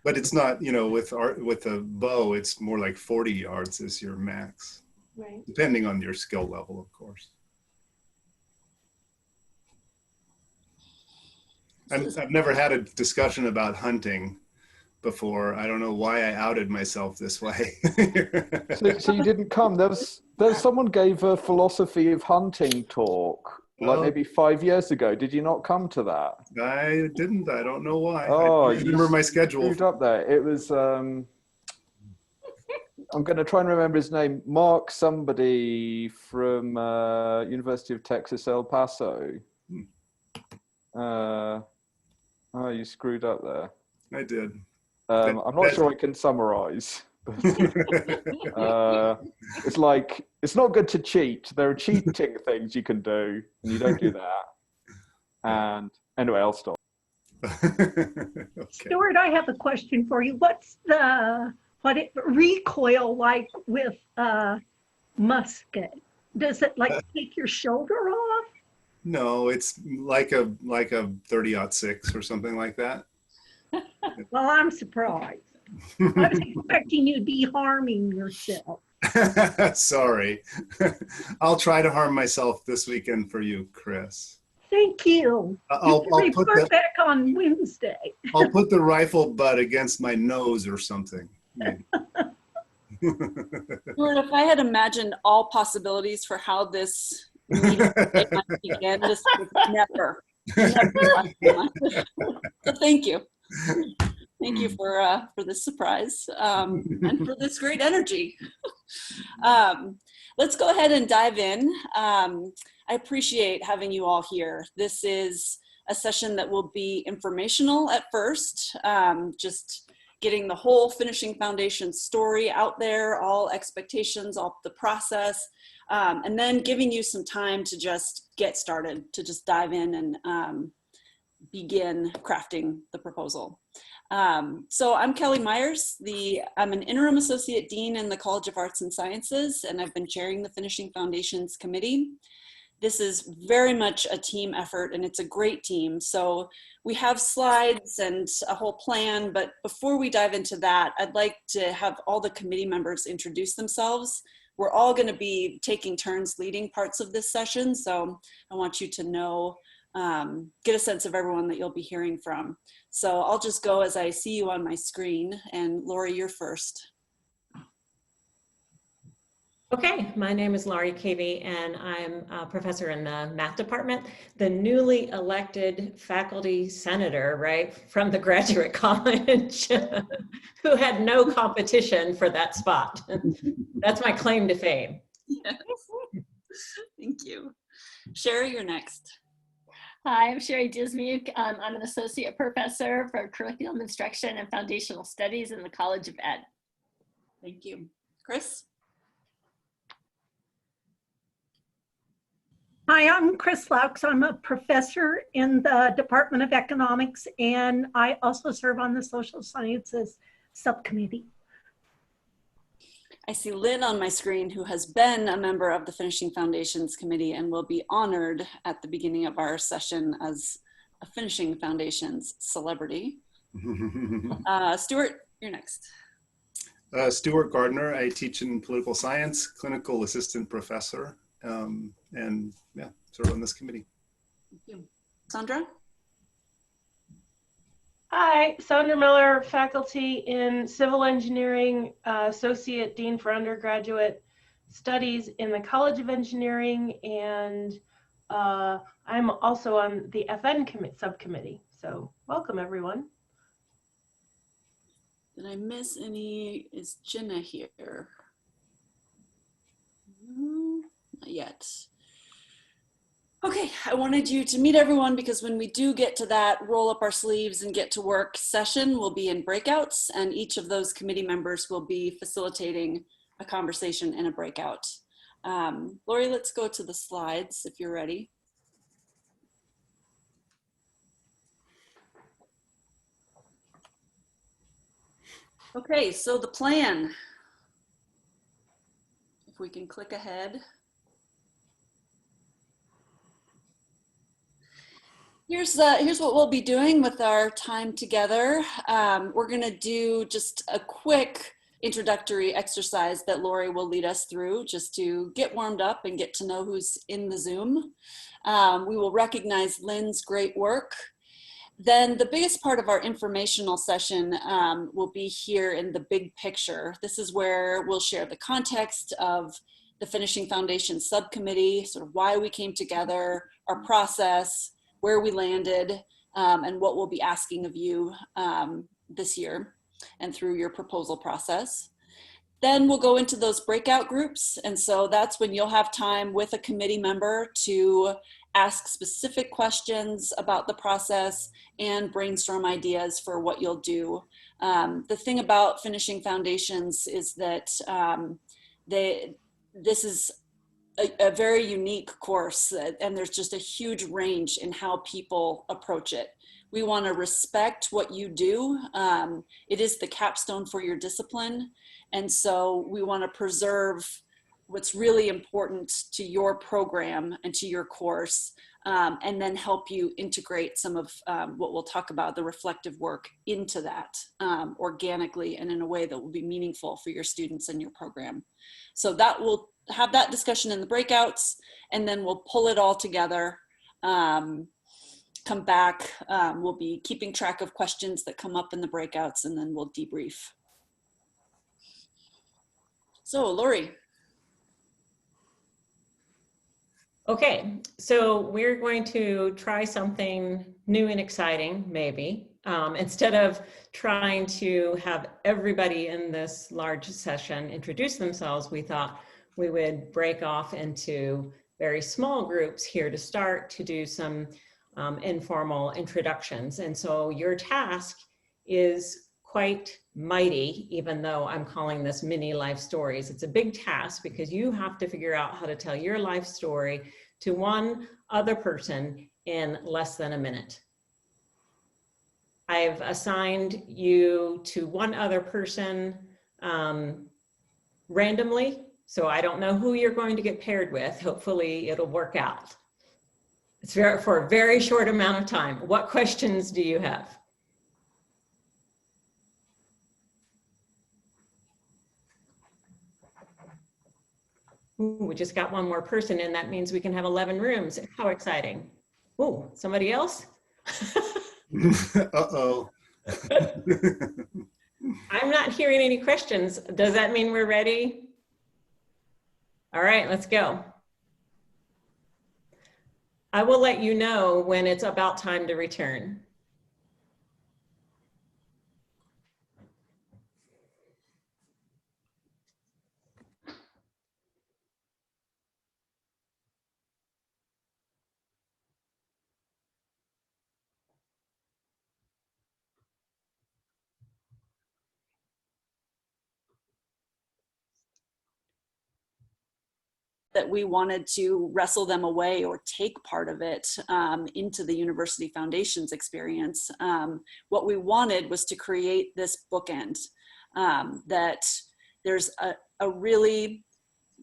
But it's not, you know, with a bow, it's more like 40 yards is your max, Right. depending on your skill level, of course. I've never had a discussion about hunting before. I don't know why I outed myself this way. So you didn't come. There's someone gave a philosophy of hunting talk like maybe 5 years ago. Did you not come to that? I didn't. I don't know why. Oh, I remember my schedule. Screwed up there. It was. I'm going to try and remember his name. Mark somebody from University of Texas, El Paso. Oh, you screwed up there. I did. I'm not sure I can summarize. It's like, it's not good to cheat. There are cheating things you can do, and you don't do that. And anyway, I'll stop. Okay. Stuart, I have a question for you. What's the recoil like with musket? Does it like take your shoulder off? No, it's like a 30-06 or something like that. Well, I'm surprised. I was expecting you'd be harming yourself. Sorry. I'll try to harm myself this weekend for you, Chris. Thank you. I'll report back on Wednesday. I'll put the rifle butt against my nose or something. Lord, if I had imagined all possibilities for how this meeting might begin, this would never. So thank you. Thank you for this surprise and for this great energy. Let's go ahead and dive in. I appreciate having you all here. This is a session that will be informational at first, just getting the whole Finishing Foundation story out there, all expectations, all the process, and then giving you some time to just get started, to just dive in and begin crafting the proposal. So I'm Kelly Myers. I'm an interim associate dean in the College of Arts and Sciences, and I've been chairing the Finishing Foundations Committee. This is very much a team effort, and it's a great team. So we have slides and a whole plan, but before we dive into that, I'd like to have all the committee members introduce themselves. We're all going to be taking turns leading parts of this session, so I want you to know, get a sense of everyone that you'll be hearing from. So I'll just go as I see you on my screen, and Lori, you're first. Okay, my name is Laurie Cavey, and I'm a professor in the math department, the newly elected faculty senator, right, from the graduate college, who had no competition for that spot. That's my claim to fame. Yes. Thank you. Sherry, you're next. Hi, I'm Sherry Dismuke. I'm an associate professor for curriculum instruction and foundational studies in the College of Ed. Thank you. Chris? Hi, I'm Chris Laux. I'm a professor in the Department of Economics, and I also serve on the Social Sciences Subcommittee. I see Lynn on my screen, who has been a member of the Finishing Foundations Committee and will be honored at the beginning of our session as a Finishing Foundations celebrity. Stuart, you're next. Stuart Gardner. I teach in political science, clinical assistant professor, and yeah, serve on this committee. Thank you. Sandra? Hi, Sandra Miller, faculty in civil engineering, associate dean for undergraduate studies in the College of Engineering, and I'm also on the FN subcommittee. So welcome, everyone. Did I miss any? Is Jenna here? No, not yet. Okay, I wanted you to meet everyone because when we do get to that roll up our sleeves and get to work session, we'll be in breakouts, and each of those committee members will be facilitating a conversation in a breakout. Lori, let's go to the slides if you're ready. Okay, so the plan. If we can click ahead. Here's what we'll be doing with our time together. We're going to do just a quick introductory exercise that Lori will lead us through just to get warmed up and get to know who's in the Zoom. We will recognize Lynn's great work. Then the biggest part of our informational session will be here in the big picture. This is where we'll share the context of the Finishing Foundation Subcommittee, sort of why we came together, our process, where we landed, and what we'll be asking of you this year and through your proposal process. Then we'll go into those breakout groups. And so that's when you'll have time with a committee member to ask specific questions about the process and brainstorm ideas for what you'll do. The thing about Finishing Foundations is that this is a very unique course, and there's just a huge range in how people approach it. We want to respect what you do. It is the capstone for your discipline. And so we want to preserve what's really important to your program and to your course, and then help you integrate some of what we'll talk about, the reflective work, into that organically and in a way that will be meaningful for your students and your program. So that will have that discussion in the breakouts, and then we'll pull it all together, come back. We'll be keeping track of questions that come up in the breakouts, and then we'll debrief. So, Lori. Okay, so we're going to try something new and exciting, maybe. Instead of trying to have everybody in this large session introduce themselves, we thought we would break off into very small groups here to start to do some informal introductions. And so your task is quite mighty, even though I'm calling this mini life stories. It's a big task because you have to figure out how to tell your life story to one other person in less than a minute. I've assigned you to one other person randomly, so I don't know who you're going to get paired with. Hopefully it'll work out. It's for a very short amount of time. What questions do you have? Ooh, we just got one more person in. That means we can have 11 rooms. How exciting. Ooh, somebody else? Uh-oh. I'm not hearing any questions. Does that mean we're ready? All right, let's go. I will let you know when it's about time to return. That we wanted to wrestle them away or take part of it into the University Foundation's experience. What we wanted was to create this bookend, that there's a really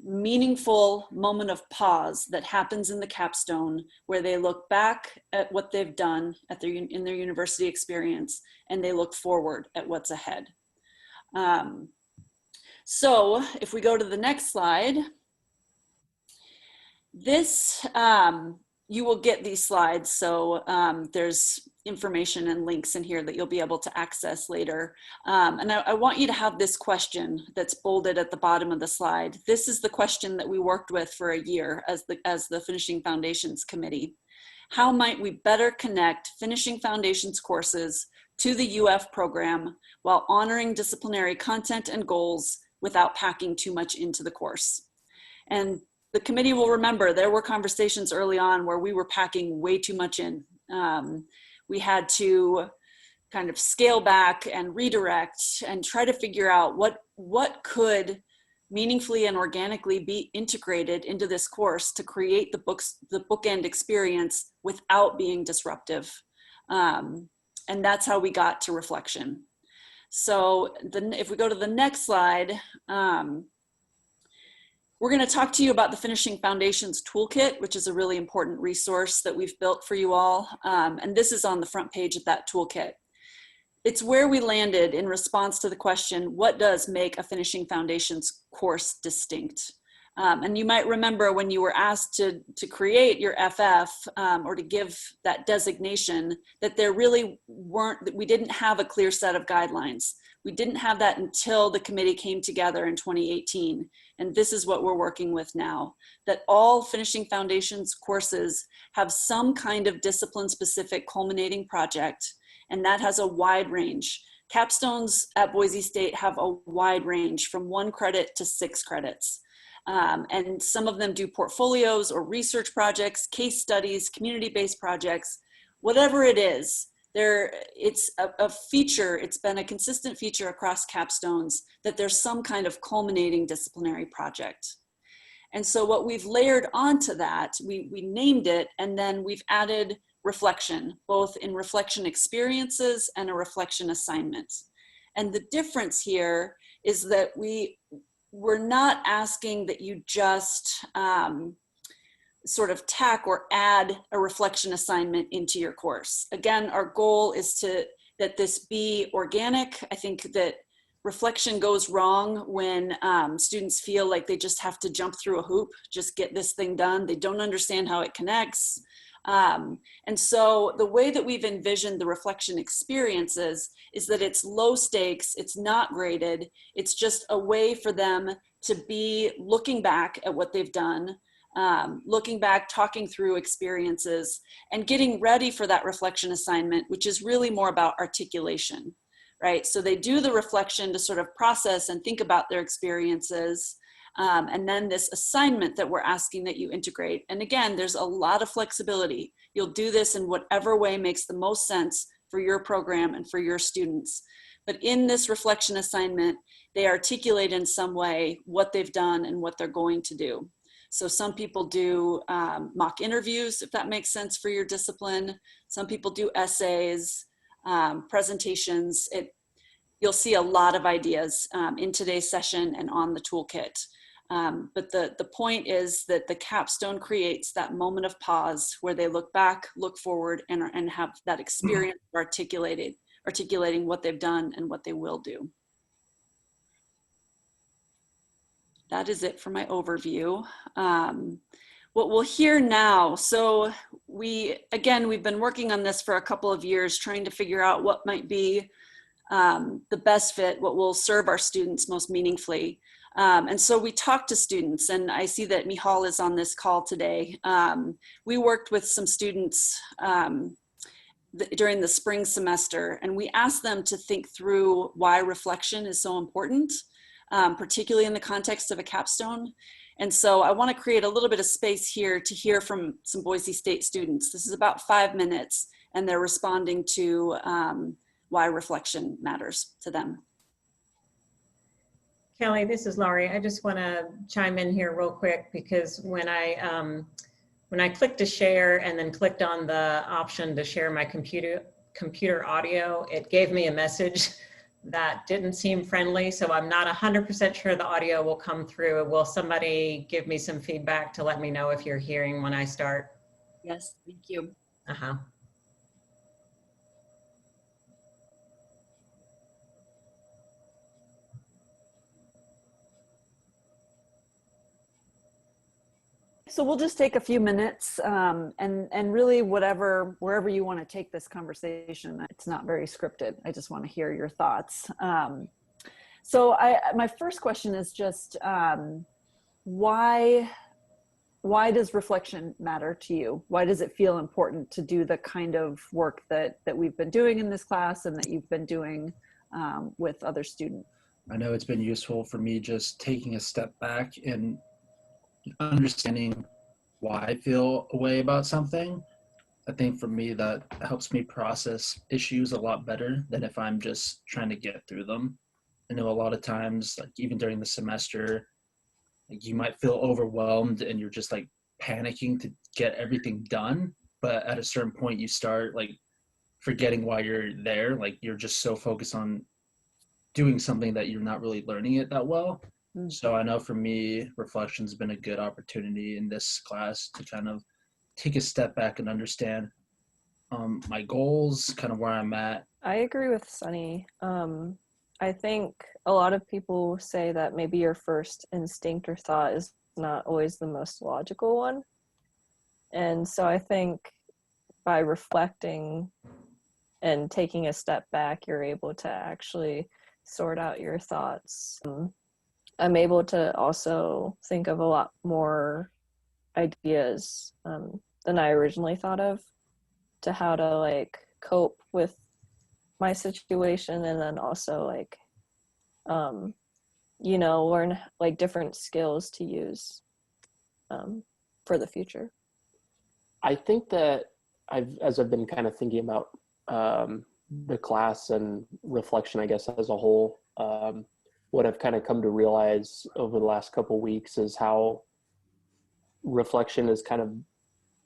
meaningful moment of pause that happens in the capstone where they look back at what they've done in their university experience, and they look forward at what's ahead. So if we go to the next slide, this, you will get these slides. So there's information and links in here that you'll be able to access later. And I want you to have this question that's bolded at the bottom of the slide. This is the question that we worked with for a year as the Finishing Foundations Committee. How might we better connect Finishing Foundations courses to the UF program while honoring disciplinary content and goals without packing too much into the course? And the committee will remember there were conversations early on where we were packing way too much in. We had to kind of scale back and redirect and try to figure out what could meaningfully and organically be integrated into this course to create the bookend experience without being disruptive. And that's how we got to reflection. So if we go to the next slide, We're going to talk to you about the Finishing Foundations Toolkit, which is a really important resource that we've built for you all. And this is on the front page of that toolkit. It's where we landed in response to the question, what does make a Finishing Foundations course distinct? And you might remember when you were asked to create your FF or to give that designation, that there really weren't, we didn't have a clear set of guidelines. We didn't have that until the committee came together in 2018. And this is what we're working with now, that all Finishing Foundations courses have some kind of discipline-specific culminating project, and that has a wide range. Capstones at Boise State have a wide range from 1 credit to 6 credits. And some of them do portfolios or research projects, case studies, community-based projects, whatever it is. It's a feature, it's been a consistent feature across capstones that there's some kind of culminating disciplinary project. And so what we've layered onto that, we named it, and then we've added reflection, both in reflection experiences and a reflection assignment. And the difference here is that we're not asking that you just sort of tack or add a reflection assignment into your course. Again, our goal is that this be organic. I think that reflection goes wrong when students feel like they just have to jump through a hoop, just get this thing done. They don't understand how it connects. And so the way that we've envisioned the reflection experiences is that it's low stakes, it's not graded, it's just a way for them to be looking back at what they've done, looking back, talking through experiences, and getting ready for that reflection assignment, which is really more about articulation, right? So they do the reflection to sort of process and think about their experiences, and then this assignment that we're asking that you integrate. And again, there's a lot of flexibility. You'll do this in whatever way makes the most sense for your program and for your students. But in this reflection assignment, they articulate in some way what they've done and what they're going to do. So some people do mock interviews, if that makes sense for your discipline. Some people do essays, presentations. You'll see a lot of ideas in today's session and on the toolkit. But the point is that the capstone creates that moment of pause where they look back, look forward, and have that experience of articulating what they've done and what they will do. That is it for my overview. What we'll hear now, so we've been working on this for a couple of years, trying to figure out what might be the best fit, what will serve our students most meaningfully. And so we talked to students, and I see that Michal is on this call today. We worked with some students during the spring semester, and we asked them to think through why reflection is so important, particularly in the context of a capstone. And so I want to create a little bit of space here to hear from some Boise State students. This is about 5 minutes, and they're responding to why reflection matters to them. Kelly, this is Laurie. I just want to chime in here real quick, because when I clicked to share and then clicked on the option to share my computer audio, it gave me a message that didn't seem friendly. So I'm not 100% sure the audio will come through. Will somebody give me some feedback to let me know if you're hearing when I start? Yes, thank you. Uh-huh. So we'll just take a few minutes and really wherever you want to take this conversation. It's not very scripted. I just want to hear your thoughts. So my first question is just why does reflection matter to you? Why does it feel important to do the kind of work that we've been doing in this class and that you've been doing with other students? I know it's been useful for me just taking a step back and understanding why I feel a way about something. I think for me that helps me process issues a lot better than if I'm just trying to get through them. I know a lot of times, like even during the semester, like you might feel overwhelmed and you're just like panicking to get everything done. But at a certain point you start like forgetting why you're there. Like you're just so focused on doing something that you're not really learning it that well. So I know for me, reflection's been a good opportunity in this class to kind of take a step back and understand my goals, kind of where I'm at. I agree with Sunny. I think a lot of people say that maybe your first instinct or thought is not always the most logical one. And so I think by reflecting and taking a step back, you're able to actually sort out your thoughts. I'm able to also think of a lot more ideas than I originally thought of, to how to like cope with my situation, and then also like learn like different skills to use for the future. I think that as I've been kind of thinking about the class and reflection, I guess, as a whole, what I've kind of come to realize over the last couple of weeks is how reflection is kind of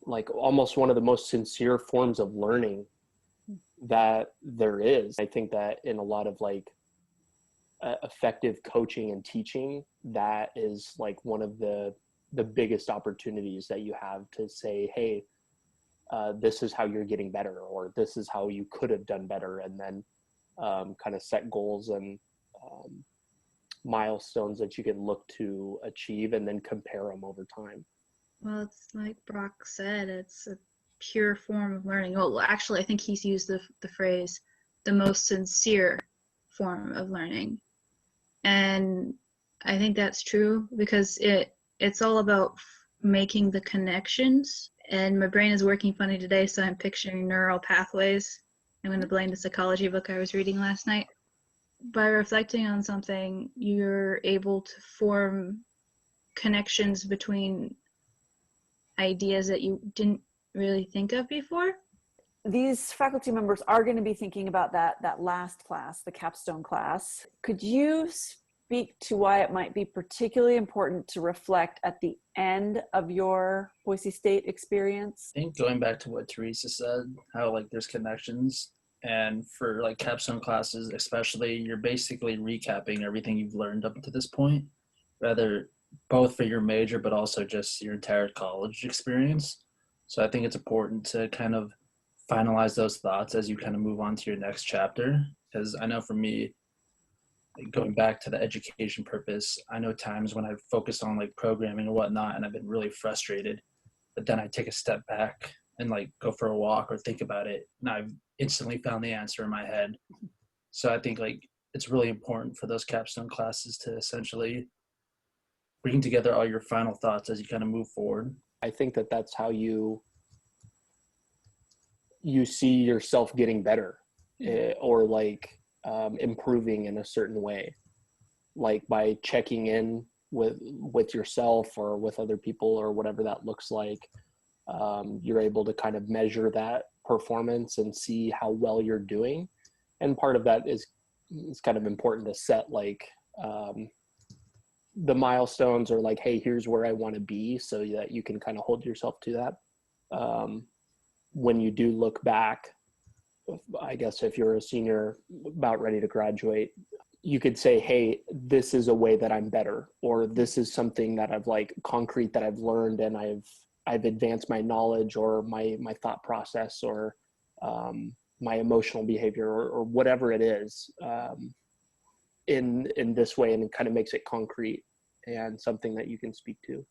like almost one of the most sincere forms of learning that there is. I think that in a lot of like effective coaching and teaching, that is like one of the biggest opportunities that you have to say, hey, this is how you're getting better, or this is how you could have done better, and then kind of set goals and milestones that you can look to achieve and then compare them over time. Well, it's like Brock said, it's a pure form of learning. Well, actually, I think he's used the phrase, the most sincere form of learning. And I think that's true because it's all about making the connections. And my brain is working funny today, so I'm picturing neural pathways. I'm going to blame the psychology book I was reading last night. By reflecting on something, you're able to form connections between ideas that you didn't really think of before. These faculty members are going to be thinking about that last class, the capstone class. Could you speak to why it might be particularly important to reflect at the end of your Boise State experience? I think going back to what Teresa said, how like there's connections, and for like capstone classes especially, you're basically recapping everything you've learned up to this point, rather both for your major but also just your entire college experience. So I think it's important to kind of finalize those thoughts as you kind of move on to your next chapter. Because I know for me, going back to the education purpose, I know times when I've focused on like programming or whatnot and I've been really frustrated, but then I take a step back and like go for a walk or think about it, and I've instantly found the answer in my head. So I think like it's really important for those capstone classes to essentially bring together all your final thoughts as you kind of move forward. I think that that's how you see yourself getting better, or like improving in a certain way, like by checking in with yourself or with other people or whatever that looks like. You're able to kind of measure that performance and see how well you're doing. And part of that is kind of important to set like the milestones, or like, hey, here's where I want to be, so that you can kind of hold yourself to that. When you do look back, I guess if you're a senior about ready to graduate, you could say, hey, this is a way that I'm better, or this is something that I've like concrete that I've learned, and I've advanced my knowledge or my thought process, or my emotional behavior, or whatever it is, in this way, and it kind of makes it concrete and something that you can speak to.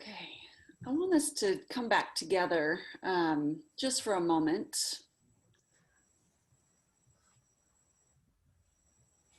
Okay, I want us to come back together just for a moment.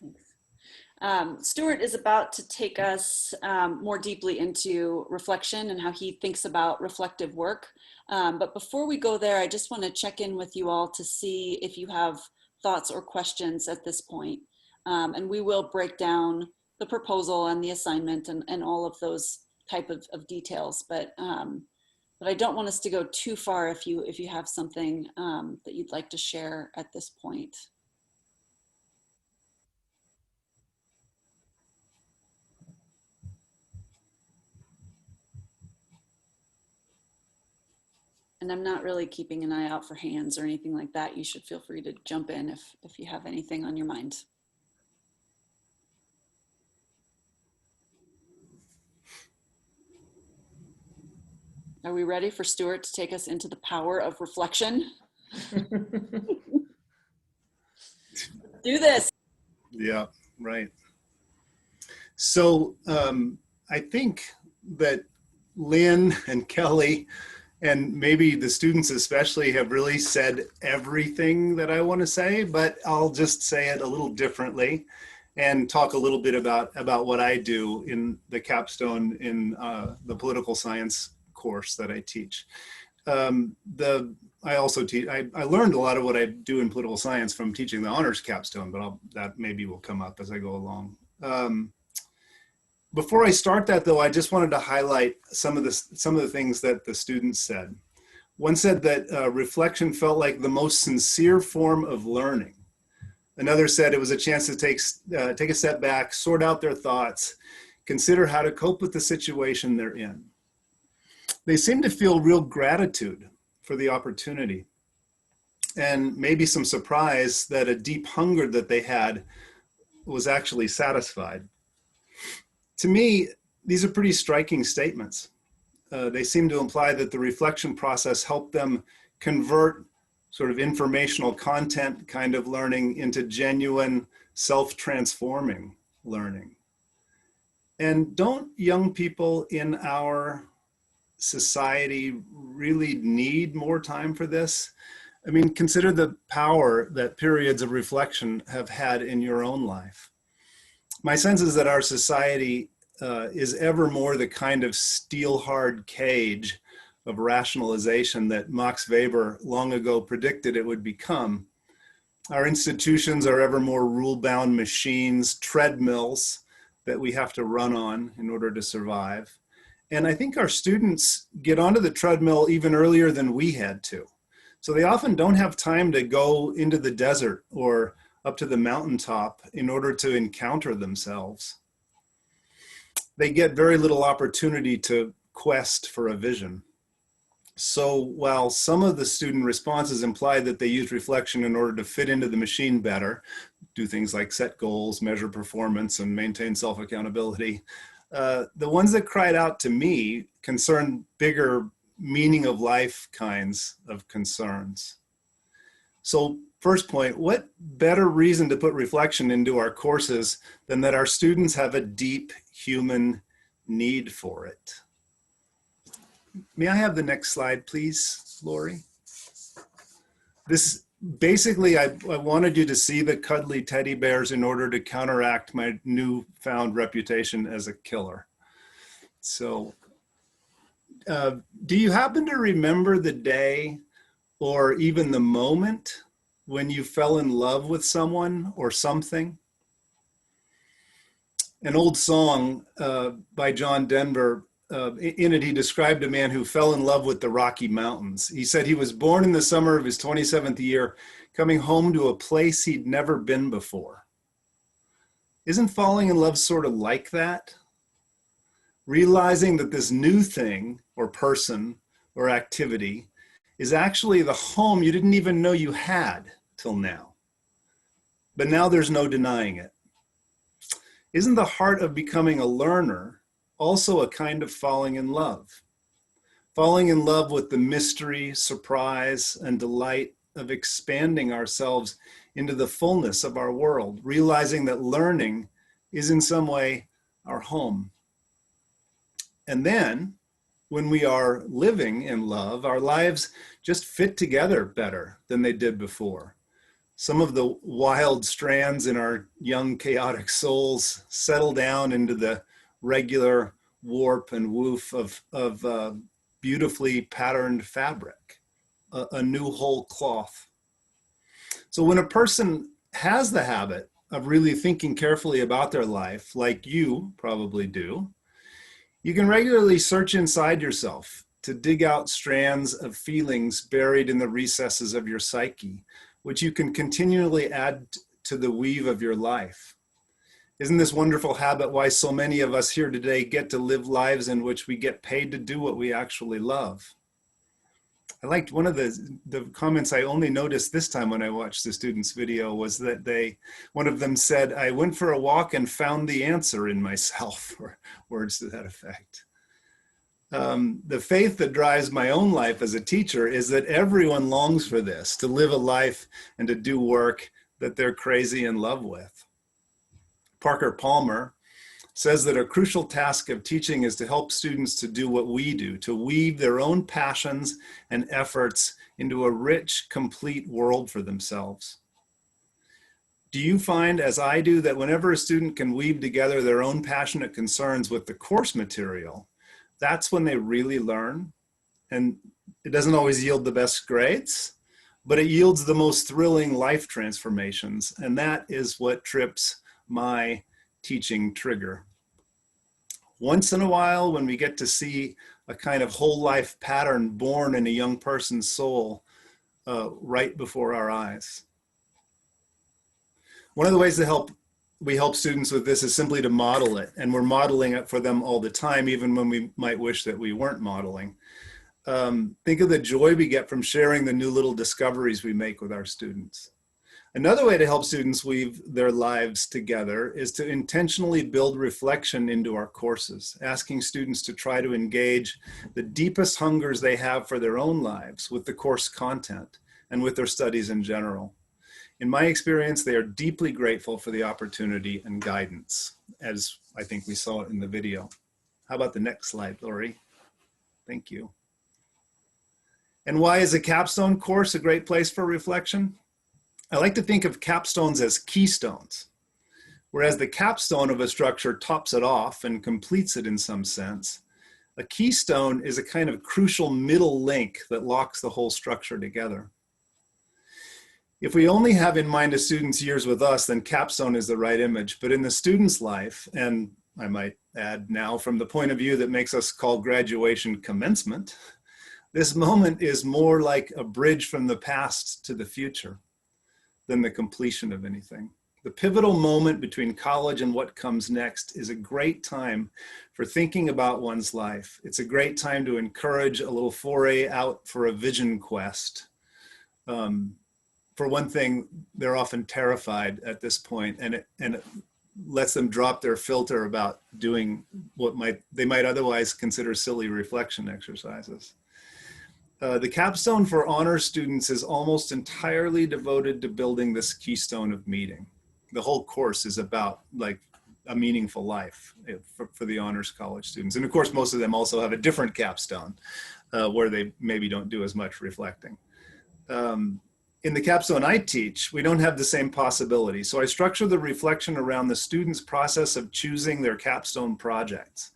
Thanks. Stuart is about to take us more deeply into reflection and how he thinks about reflective work. But before we go there, I just want to check in with you all to see if you have thoughts or questions at this point. And we will break down the proposal and the assignment and all of those type of details, but I don't want us to go too far if you have something that you'd like to share at this point. And I'm not really keeping an eye out for hands or anything like that. You should feel free to jump in if you have anything on your mind. Are we ready for Stuart to take us into the power of reflection? Do this. Yeah, right. So I think that Lynn and Kelly, and maybe the students especially, have really said everything that I want to say, but I'll just say it a little differently and talk a little bit about what I do in the capstone in the political science course that I teach. I also teach, I learned a lot of what I do in political science from teaching the honors capstone, but that maybe will come up as I go along. Before I start that though, I just wanted to highlight some of the things that the students said. One said that reflection felt like the most sincere form of learning. Another said it was a chance to take a step back, sort out their thoughts, consider how to cope with the situation they're in. They seem to feel real gratitude for the opportunity and maybe some surprise that a deep hunger that they had was actually satisfied. To me, these are pretty striking statements. They seem to imply that the reflection process helped them convert sort of informational content kind of learning into genuine self-transforming learning. And don't young people in our society really need more time for this? I mean, consider the power that periods of reflection have had in your own life. My sense is that our society is ever more the kind of steel-hard cage of rationalization that Max Weber long ago predicted it would become. Our institutions are ever more rule-bound machines, treadmills that we have to run on in order to survive. And I think our students get onto the treadmill even earlier than we had to. So they often don't have time to go into the desert or up to the mountaintop in order to encounter themselves. They get very little opportunity to quest for a vision. So while some of the student responses imply that they use reflection in order to fit into the machine better, do things like set goals, measure performance, and maintain self-accountability, the ones that cried out to me concern bigger meaning of life kinds of concerns. So first point, what better reason to put reflection into our courses than that our students have a deep human need for it? May I have the next slide, please, Lori? This basically, I wanted you to see the cuddly teddy bears in order to counteract my newfound reputation as a killer. So do you happen to remember the day or even the moment when you fell in love with someone or something? An old song by John Denver, in it he described a man who fell in love with the Rocky Mountains. He said he was born in the summer of his 27th year, coming home to a place he'd never been before. Isn't falling in love sort of like that? Realizing that this new thing or person or activity is actually the home you didn't even know you had till now. But now there's no denying it. Isn't the heart of becoming a learner also a kind of falling in love? Falling in love with the mystery, surprise, and delight of expanding ourselves into the fullness of our world, realizing that learning is in some way our home. And then, when we are living in love, our lives just fit together better than they did before. Some of the wild strands in our young, chaotic souls settle down into the regular warp and woof of beautifully patterned fabric, a new whole cloth. So when a person has the habit of really thinking carefully about their life, like you probably do, you can regularly search inside yourself to dig out strands of feelings buried in the recesses of your psyche, which you can continually add to the weave of your life. Isn't this wonderful habit why so many of us here today get to live lives in which we get paid to do what we actually love? I liked one of the comments I only noticed this time when I watched the students' video was that one of them said, "I went for a walk and found the answer in myself," or words to that effect. The faith that drives my own life as a teacher is that everyone longs for this, to live a life and to do work that they're crazy in love with. Parker Palmer says that a crucial task of teaching is to help students to do what we do, to weave their own passions and efforts into a rich, complete world for themselves. Do you find, as I do, that whenever a student can weave together their own passionate concerns with the course material, that's when they really learn? And it doesn't always yield the best grades, but it yields the most thrilling life transformations. And that is what trips my teaching trigger. Once in a while, when we get to see a kind of whole life pattern born in a young person's soul right before our eyes. One of the ways we help students with this is simply to model it, and we're modeling it for them all the time, even when we might wish that we weren't modeling. Think of the joy we get from sharing the new little discoveries we make with our students. Another way to help students weave their lives together is to intentionally build reflection into our courses, asking students to try to engage the deepest hungers they have for their own lives with the course content and with their studies in general. In my experience, they are deeply grateful for the opportunity and guidance, as I think we saw in the video. How about the next slide, Lori? Thank you. And why is a capstone course a great place for reflection? I like to think of capstones as keystones, whereas the capstone of a structure tops it off and completes it in some sense. A keystone is a kind of crucial middle link that locks the whole structure together. If we only have in mind a student's years with us, then capstone is the right image. But in the student's life, and I might add now from the point of view that makes us call graduation commencement, this moment is more like a bridge from the past to the future than the completion of anything. The pivotal moment between college and what comes next is a great time for thinking about one's life. It's a great time to encourage a little foray out for a vision quest. For one thing, they're often terrified at this point, and it lets them drop their filter about doing what they might otherwise consider silly reflection exercises. The capstone for honors students is almost entirely devoted to building this keystone of meaning. The whole course is about like a meaningful life for the honors college students. And of course, most of them also have a different capstone where they maybe don't do as much reflecting. In the capstone I teach, we don't have the same possibility. So I structure the reflection around the students' process of choosing their capstone projects.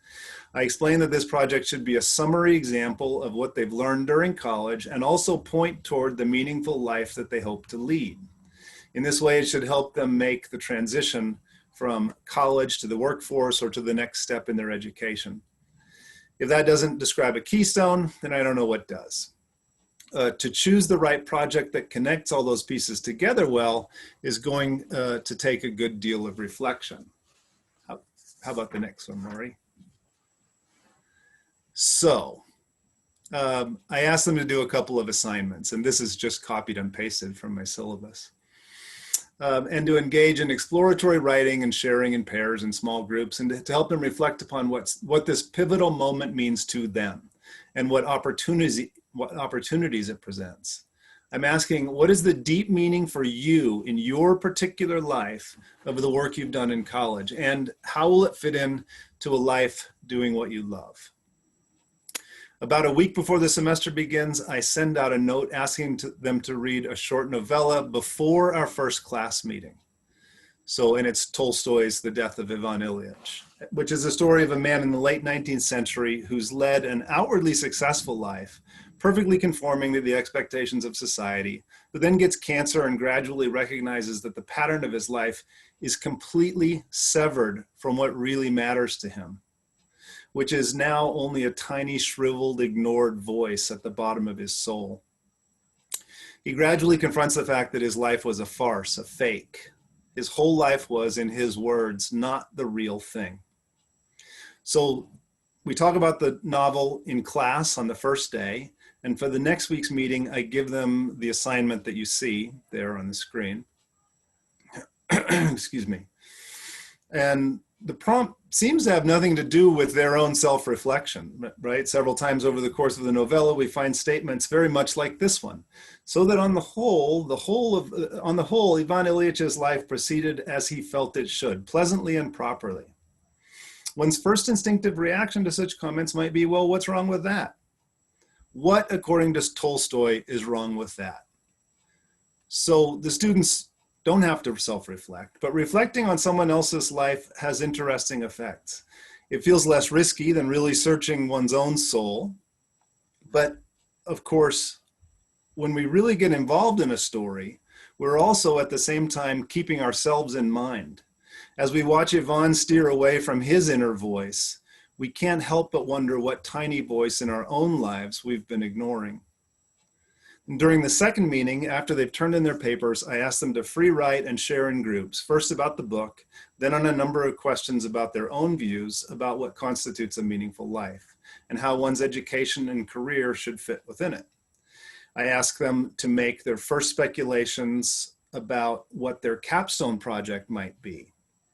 I explain that this project should be a summary example of what they've learned during college and also point toward the meaningful life that they hope to lead. In this way, it should help them make the transition from college to the workforce or to the next step in their education. If that doesn't describe a keystone, then I don't know what does. To choose the right project that connects all those pieces together well is going to take a good deal of reflection. How about the next one, Lori? So I asked them to do a couple of assignments, and this is just copied and pasted from my syllabus. And to engage in exploratory writing and sharing in pairs and small groups, and to help them reflect upon what this pivotal moment means to them and what opportunities it presents. I'm asking, what is the deep meaning for you in your particular life of the work you've done in college, and how will it fit in to a life doing what you love? About a week before the semester begins, I send out a note asking them to read a short novella before our first class meeting. And it's Tolstoy's The Death of Ivan Ilyich, which is a story of a man in the late 19th century who's led an outwardly successful life, perfectly conforming to the expectations of society, but then gets cancer and gradually recognizes that the pattern of his life is completely severed from what really matters to him, which is now only a tiny, shriveled, ignored voice at the bottom of his soul. He gradually confronts the fact that his life was a farce, a fake. His whole life was, in his words, not the real thing. So we talk about the novel in class on the first day, And for the next week's meeting, I give them the assignment that you see there on the screen. Excuse me. And the prompt seems to have nothing to do with their own self-reflection, right? Several times over the course of the novella, we find statements very much like this one. So that on the whole, Ivan Ilyich's life proceeded as he felt it should, pleasantly and properly. One's first instinctive reaction to such comments might be, well, what's wrong with that? What, according to Tolstoy, is wrong with that? So the students don't have to self-reflect, but reflecting on someone else's life has interesting effects. It feels less risky than really searching one's own soul. But of course, when we really get involved in a story, we're also at the same time keeping ourselves in mind. As we watch Ivan steer away from his inner voice, we can't help but wonder what tiny voice in our own lives we've been ignoring. And during the second meeting, after they've turned in their papers, I asked them to free write and share in groups, first about the book, then on a number of questions about their own views about what constitutes a meaningful life and how one's education and career should fit within it. I asked them to make their first speculations about what their capstone project might be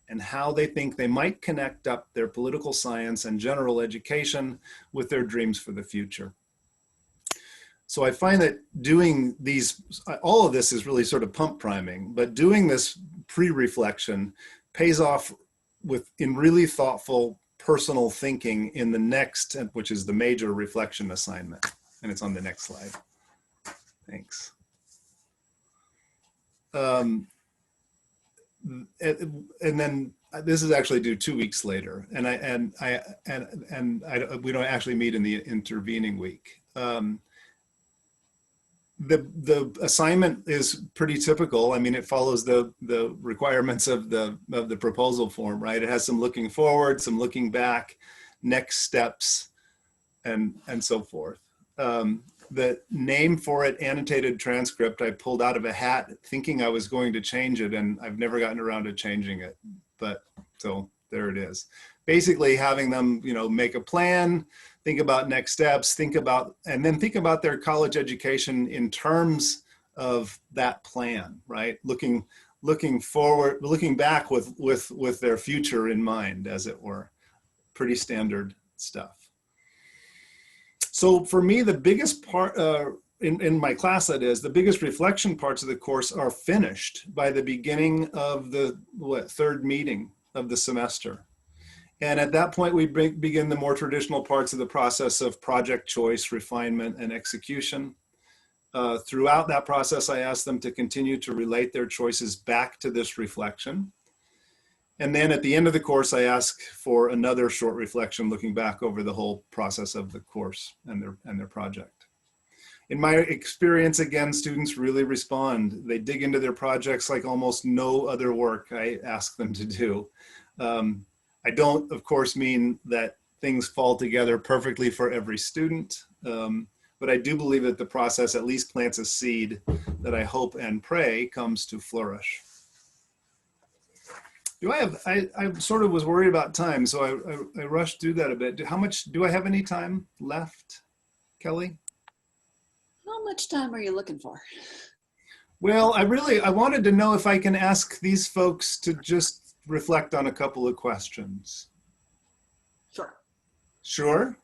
and how they think they might connect up their political science and general education with their dreams for the future. So I find that doing these, all of this is really sort of pump priming, but doing this pre-reflection pays off in really thoughtful personal thinking in the next, which is the major reflection assignment. And it's on the next slide. Thanks. And then this is actually due 2 weeks later, and we don't actually meet in the intervening week. The assignment is pretty typical. I mean, it follows the requirements of the proposal form, right? It has some looking forward, some looking back, next steps, and so forth. The name for it, annotated transcript, I pulled out of a hat thinking I was going to change it, and I've never gotten around to changing it. But so there it is. Basically having them, make a plan, think about next steps, think about their college education in terms of that plan, right? Looking forward, looking back with their future in mind, as it were. Pretty standard stuff. So for me, the biggest part, in my class that is, the biggest reflection parts of the course are finished by the beginning of the third meeting of the semester. And at that point, we begin the more traditional parts of the process of project choice, refinement, and execution. Throughout that process, I ask them to continue to relate their choices back to this reflection. And then at the end of the course, I ask for another short reflection looking back over the whole process of the course and their project. In my experience, again, students really respond. They dig into their projects like almost no other work I ask them to do. I don't, of course, mean that things fall together perfectly for every student, but I do believe that the process at least plants a seed that I hope and pray comes to flourish. I sort of was worried about time, so I rushed through that a bit. Do I have any time left, Kelly? How much time are you looking for? Well, I wanted to know if I can ask these folks to just reflect on a couple of questions. Sure. Sure?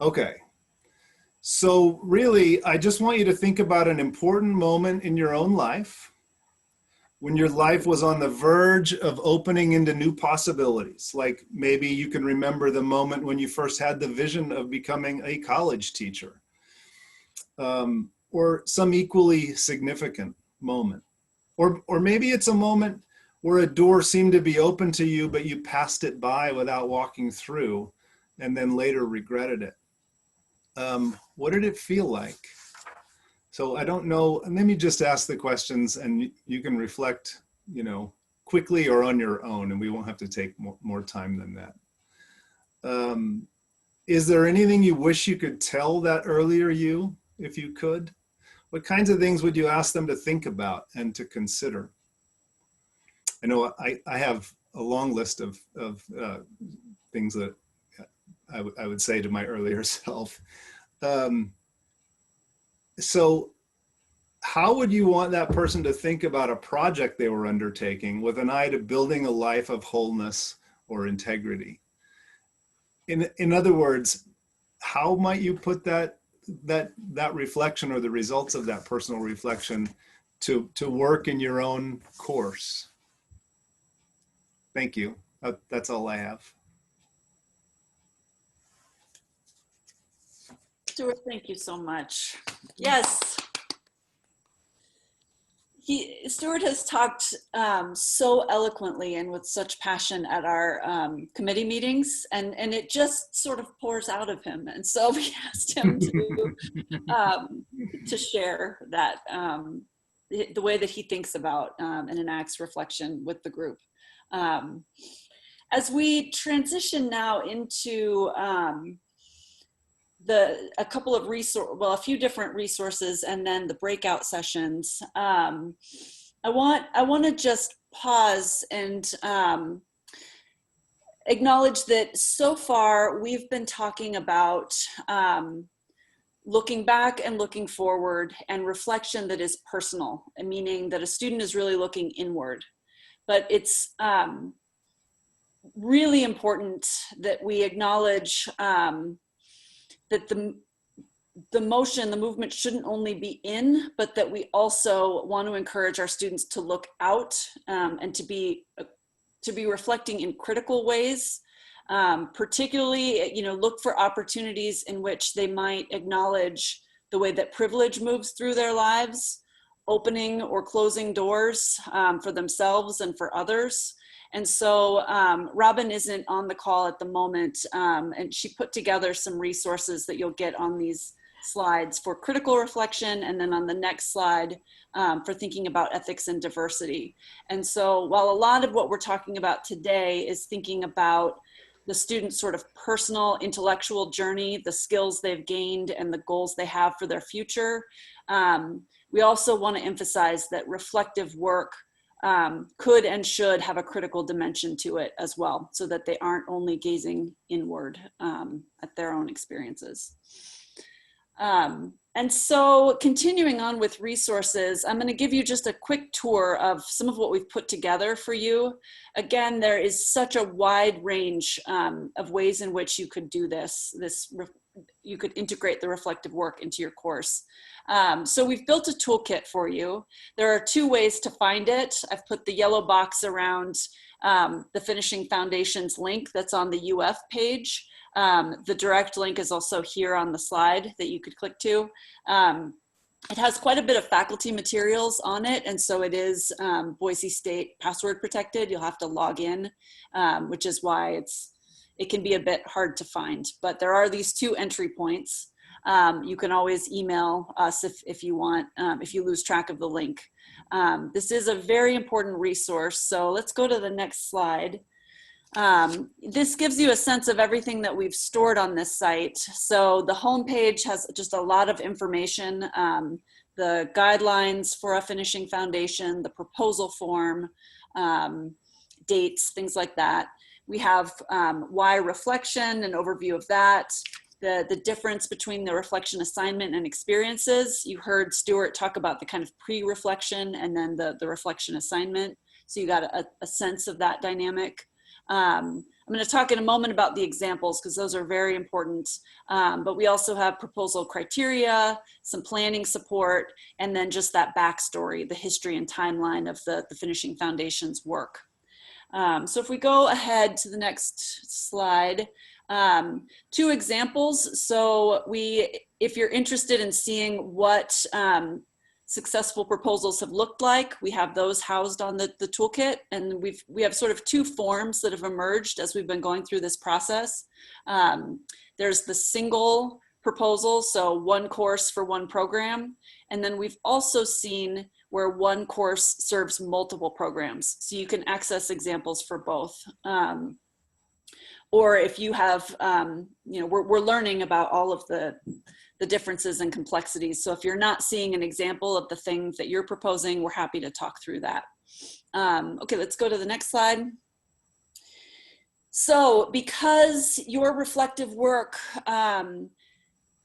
Okay. So really, I just want you to think about an important moment in your own life when your life was on the verge of opening into new possibilities. Like maybe you can remember the moment when you first had the vision of becoming a college teacher, or some equally significant moment. Or maybe it's a moment where a door seemed to be open to you, but you passed it by without walking through and then later regretted it. What did it feel like? So I don't know, and let me just ask the questions and you can reflect, quickly or on your own, and we won't have to take more time than that. Is there anything you wish you could tell that earlier you, if you could? What kinds of things would you ask them to think about and to consider? I know I have a long list of things that I would say to my earlier self. So how would you want that person to think about a project they were undertaking with an eye to building a life of wholeness or integrity? In other words, how might you put that reflection or the results of that personal reflection to work in your own course? Thank you. That's all I have. Stuart, thank you so much. Yes. Stuart has talked so eloquently and with such passion at our committee meetings, and it just sort of pours out of him. And so we asked him to share that, the way that he thinks about and enacts reflection with the group. As we transition now into a few different resources and then the breakout sessions, I want to just pause and acknowledge that so far we've been talking about looking back and looking forward and reflection that is personal, meaning that a student is really looking inward. But it's really important that we acknowledge that the movement shouldn't only be in, but that we also want to encourage our students to look out and to be reflecting in critical ways. Particularly, look for opportunities in which they might acknowledge the way that privilege moves through their lives, opening or closing doors for themselves and for others. And so Robin isn't on the call at the moment, and she put together some resources that you'll get on these slides for critical reflection, and then on the next slide for thinking about ethics and diversity. And so while a lot of what we're talking about today is thinking about the student's sort of personal intellectual journey, the skills they've gained and the goals they have for their future, we also want to emphasize that reflective work could and should have a critical dimension to it as well, so that they aren't only gazing inward at their own experiences. And so continuing on with resources, I'm going to give you just a quick tour of some of what we've put together for you. Again, there is such a wide range of ways in which you could do this. You could integrate the reflective work into your course. So we've built a toolkit for you. There are two ways to find it. I've put the yellow box around the Finishing Foundations link that's on the UF page. The direct link is also here on the slide that you could click to. It has quite a bit of faculty materials on it, and so it is Boise State password protected. You'll have to log in, which is why it can be a bit hard to find. But there are these two entry points. You can always email us if you want, if you lose track of the link. This is a very important resource, so let's go to the next slide. This gives you a sense of everything that we've stored on this site. So the homepage has just a lot of information, the guidelines for a finishing foundation, the proposal form, dates, things like that. We have why reflection, an overview of that, the difference between the reflection assignment and experiences. You heard Stuart talk about the kind of pre-reflection and then the reflection assignment. So you got a sense of that dynamic. I'm going to talk in a moment about the examples because those are very important, but we also have proposal criteria, some planning support, and then just that backstory, the history and timeline of the Finishing Foundations work. So if we go ahead to the next slide, two examples. So if you're interested in seeing what successful proposals have looked like, we have those housed on the toolkit, and we have sort of two forms that have emerged as we've been going through this process. There's the single proposal, so one course for one program, and then we've also seen where one course serves multiple programs, so you can access examples for both. Or if you have, we're learning about all of the differences and complexities. So if you're not seeing an example of the thing that you're proposing, we're happy to talk through that. Okay, let's go to the next slide. So because your reflective work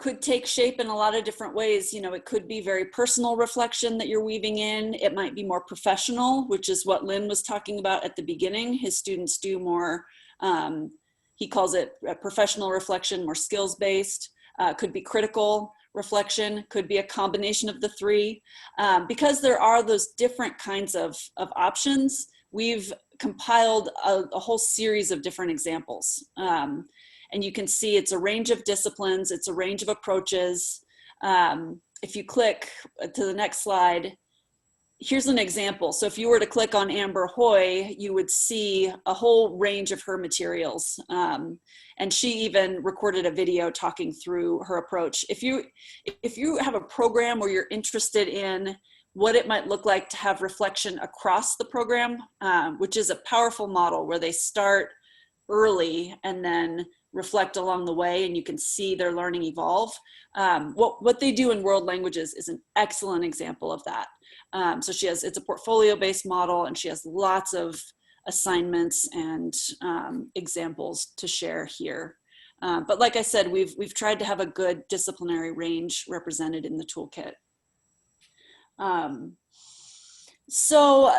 could take shape in a lot of different ways. You know, it could be very personal reflection that you're weaving in. It might be more professional, which is what Lynn was talking about at the beginning. His students do more, he calls it professional reflection, more skills-based. Could be critical reflection, could be a combination of the three. Because there are those different kinds of options, we've compiled a whole series of different examples. And you can see it's a range of disciplines, it's a range of approaches. If you click to the next slide, here's an example. So if you were to click on Amber Hoy, you would see a whole range of her materials. And she even recorded a video talking through her approach. If you have a program where you're interested in what it might look like to have reflection across the program, which is a powerful model where they start early and then reflect along the way, and you can see their learning evolve. What they do in world languages is an excellent example of that. So it's a portfolio-based model, and she has lots of assignments and examples to share here. But like I said, we've tried to have a good disciplinary range represented in the toolkit. So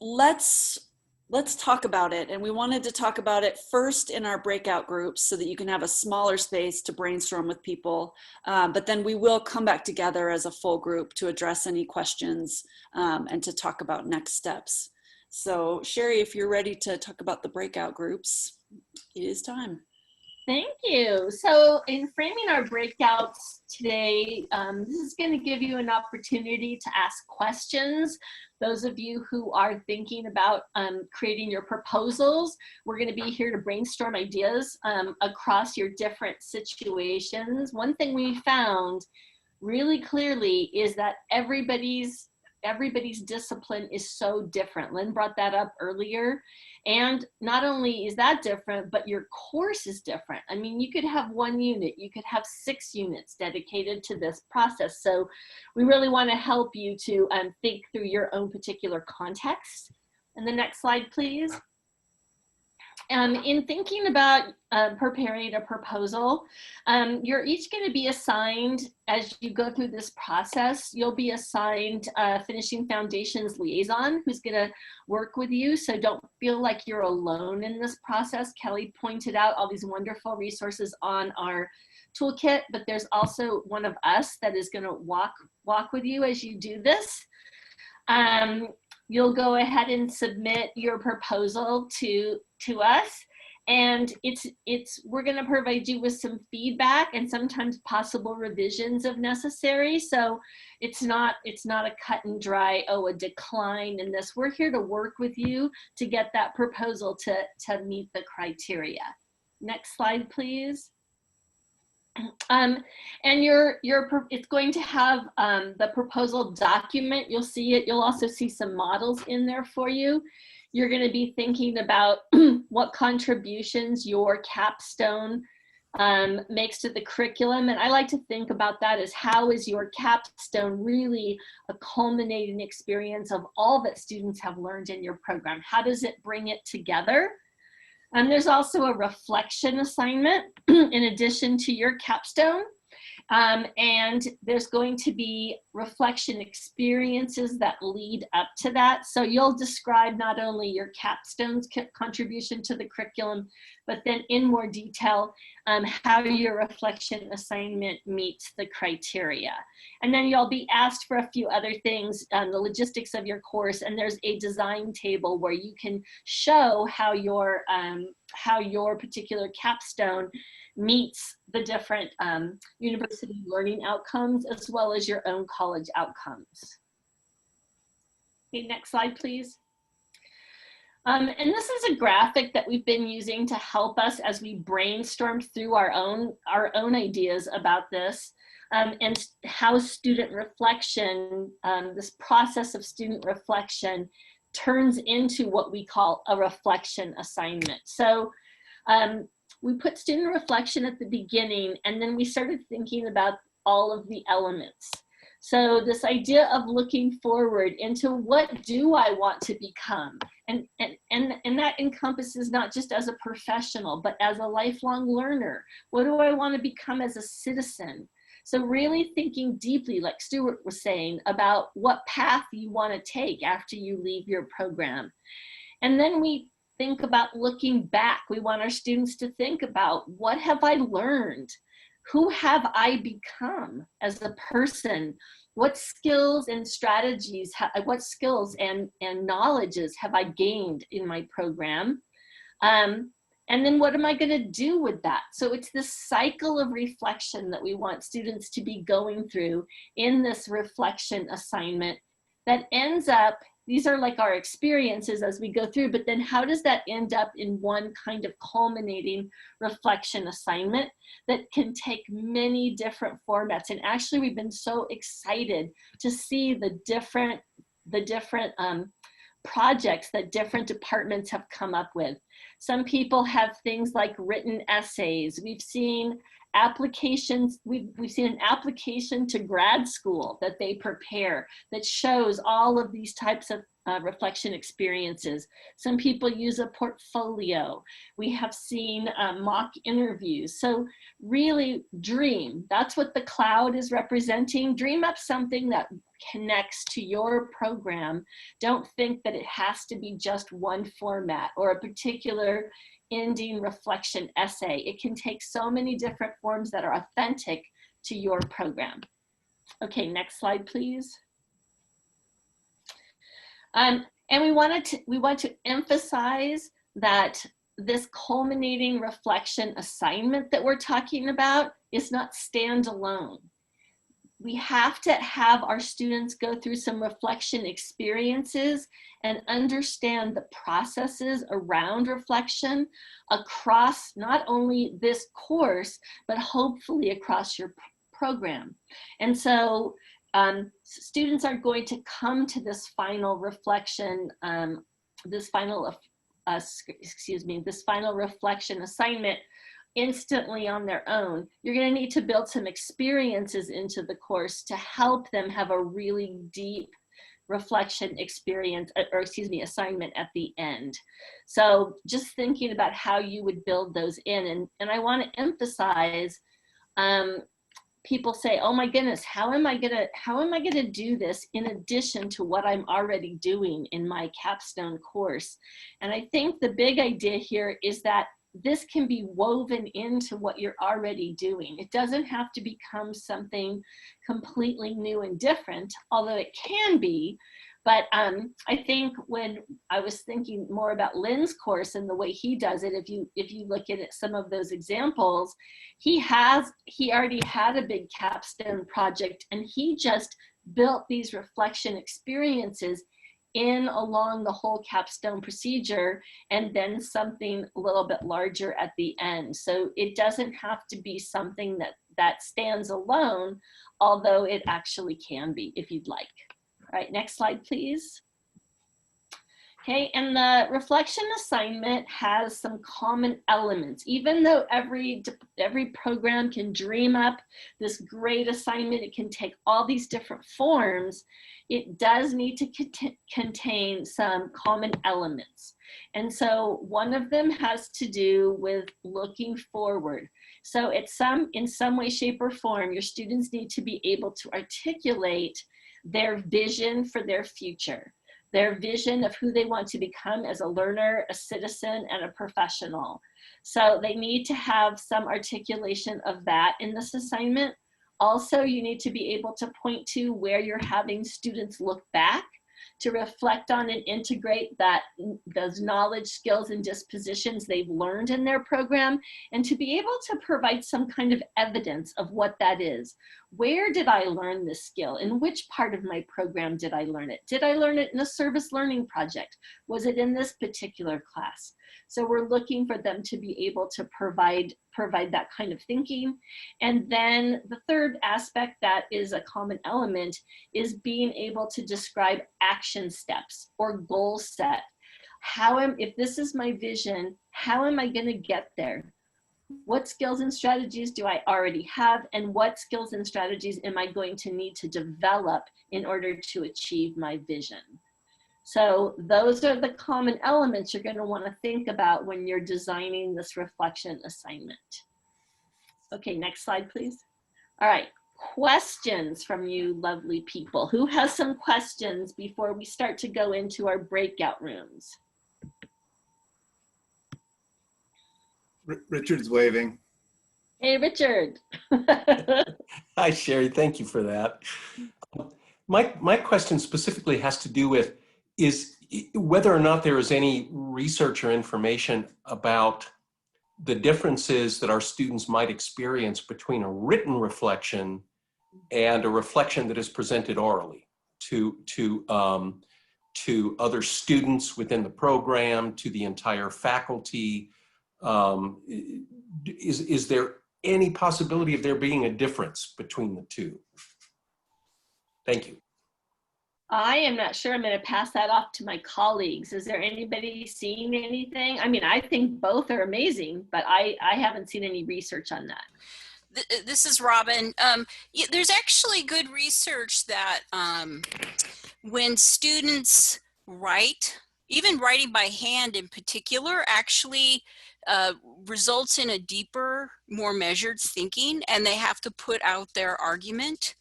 let's talk about it. And we wanted to talk about it first in our breakout groups so that you can have a smaller space to brainstorm with people. But then we will come back together as a full group to address any questions and to talk about next steps. So Sherry, if you're ready to talk about the breakout groups, it is time. Thank you. So in framing our breakouts today, this is going to give you an opportunity to ask questions. Those of you who are thinking about creating your proposals, we're going to be here to brainstorm ideas across your different situations. One thing we found really clearly is that everybody's discipline is so different. Lynn brought that up earlier. And not only is that different, but your course is different. I mean, you could have 1 unit, you could have 6 units dedicated to this process. So we really want to help you to think through your own particular context. And the next slide, please. In thinking about preparing a proposal, you're each going to be assigned, as you go through this process, you'll be assigned Finishing Foundations liaison who's going to work with you. So don't feel like you're alone in this process. Kelly pointed out all these wonderful resources on our toolkit, but there's also one of us that is going to walk with you as you do this. You'll go ahead and submit your proposal to us, and we're going to provide you with some feedback and sometimes possible revisions if necessary. So it's not a cut and dry, oh, a decline in this. We're here to work with you to get that proposal to meet the criteria. Next slide, please. And it's going to have the proposal document. You'll see it. You'll also see some models in there for you. You're going to be thinking about what contributions your capstone makes to the curriculum. And I like to think about that as how is your capstone really a culminating experience of all that students have learned in your program? How does it bring it together? And there's also a reflection assignment in addition to your capstone. And there's going to be reflection experiences that lead up to that. So you'll describe not only your capstone's contribution to the curriculum, but then in more detail, how your reflection assignment meets the criteria. And then you'll be asked for a few other things, the logistics of your course, and there's a design table where you can show how your particular capstone meets the different university learning outcomes as well as your own college outcomes. Okay, next slide, please. And this is a graphic that we've been using to help us as we brainstorm through our own ideas about this and how student reflection, this process of student reflection turns into what we call a reflection assignment. So we put student reflection at the beginning, and then we started thinking about all of the elements. So this idea of looking forward into what do I want to become? And that encompasses not just as a professional, but as a lifelong learner. What do I want to become as a citizen? So really thinking deeply, like Stuart was saying, about what path you want to take after you leave your program. And then we think about looking back. We want our students to think about, what have I learned? Who have I become as a person? What skills and strategies, what skills and knowledges have I gained in my program? And then what am I going to do with that? So it's this cycle of reflection that we want students to be going through in this reflection assignment that ends up, these are like our experiences as we go through, but then how does that end up in one kind of culminating reflection assignment that can take many different formats? And actually, we've been so excited to see the different projects that different departments have come up with. Some people have things like written essays. We've seen applications, we've seen an application to grad school that they prepare that shows all of these types of reflection experiences. Some people use a portfolio. We have seen mock interviews. So really dream, that's what the cloud is representing. Dream up something that connects to your program. Don't think that it has to be just one format or a particular ending reflection essay. It can take so many different forms that are authentic to your program. Okay, next slide, please. And we want to emphasize that this culminating reflection assignment that we're talking about is not standalone. We have to have our students go through some reflection experiences and understand the processes around reflection across not only this course, but hopefully across your program. And so students are going to come to this final reflection, this final reflection assignment instantly on their own. You're going to need to build some experiences into the course to help them have a really deep reflection experience, or assignment at the end. So just thinking about how you would build those in, and I want to emphasize, people say, oh my goodness, how am I gonna do this in addition to what I'm already doing in my capstone course? And I think the big idea here is that this can be woven into what you're already doing. It doesn't have to become something completely new and different, although it can be. But I think when I was thinking more about Lynn's course and the way he does it, if you look at some of those examples, he already had a big capstone project, and he just built these reflection experiences in along the whole capstone procedure, and then something a little bit larger at the end. So it doesn't have to be something that stands alone, although it actually can be if you'd like. All right, next slide, please. Okay, and the reflection assignment has some common elements. Even though every program can dream up this great assignment, it can take all these different forms, it does need to contain some common elements. And so one of them has to do with looking forward. So in some way, shape, or form, your students need to be able to articulate their vision for their future, their vision of who they want to become as a learner, a citizen, and a professional. So they need to have some articulation of that in this assignment. Also, you need to be able to point to where you're having students look back to reflect on and integrate those knowledge, skills, and dispositions they've learned in their program, and to be able to provide some kind of evidence of what that is. Where did I learn this skill? In which part of my program did I learn it? Did I learn it in a service learning project? Was it in this particular class? So we're looking for them to be able to provide that kind of thinking. And then the third aspect that is a common element is being able to describe action steps or goal set. If this is my vision, how am I going to get there? What skills and strategies do I already have? And what skills and strategies am I going to need to develop in order to achieve my vision? So those are the common elements you're going to want to think about when you're designing this reflection assignment. Okay, next slide, please. All right, questions from you lovely people. Who has some questions before we start to go into our breakout rooms? Richard's waving. Hey, Richard. Hi, Sherry. Thank you for that. My question specifically has to do with is whether or not there is any research or information about the differences that our students might experience between a written reflection and a reflection that is presented orally to other students within the program, to the entire faculty. Is there any possibility of there being a difference between the two? Thank you. I am not sure. I'm going to pass that off to my colleagues. Is there anybody seeing anything? I mean, I think both are amazing, but I haven't seen any research on that. This is Robin. There's actually good research that when students write, even writing by hand in particular, actually results in a deeper, more measured thinking, and they have to put out their argument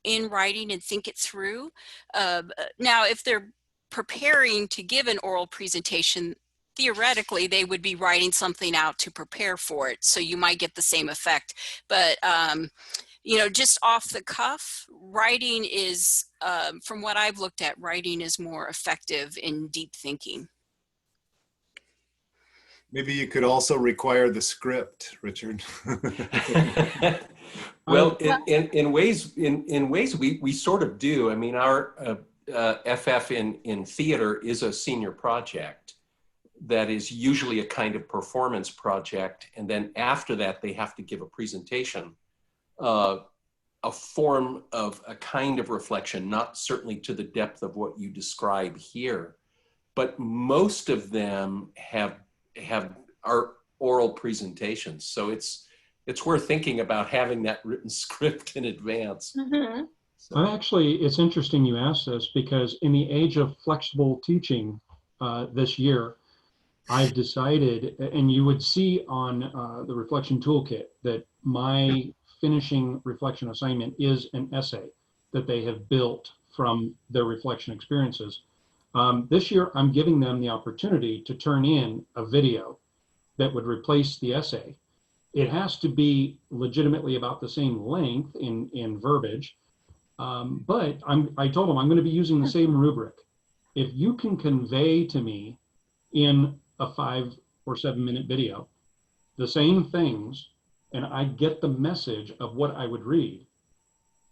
in writing and think it through. Now, if they're preparing to give an oral presentation, theoretically, they would be writing something out to prepare for it. So you might get the same effect. But, you know, just off the cuff, writing is, from what I've looked at, writing is more effective in deep thinking. Maybe you could also require the script, Richard. Well, in ways we sort of do. I mean, our FF in theater is a senior project that is usually a kind of performance project. And then after that, they have to give a presentation, a form of a kind of reflection, not certainly to the depth of what you describe here, but most of them have our oral presentations. So it's worth thinking about having that written script in advance. Mm-hmm. So. Actually, it's interesting you asked this because in the age of flexible teaching this year, I've decided, and you would see on the reflection toolkit, that my finishing reflection assignment is an essay that they have built from their reflection experiences. This year, I'm giving them the opportunity to turn in a video that would replace the essay. It has to be legitimately about the same length in verbiage, but I told them I'm going to be using the same rubric. If you can convey to me in a 5 or 7 minute video the same things, and I get the message of what I would read,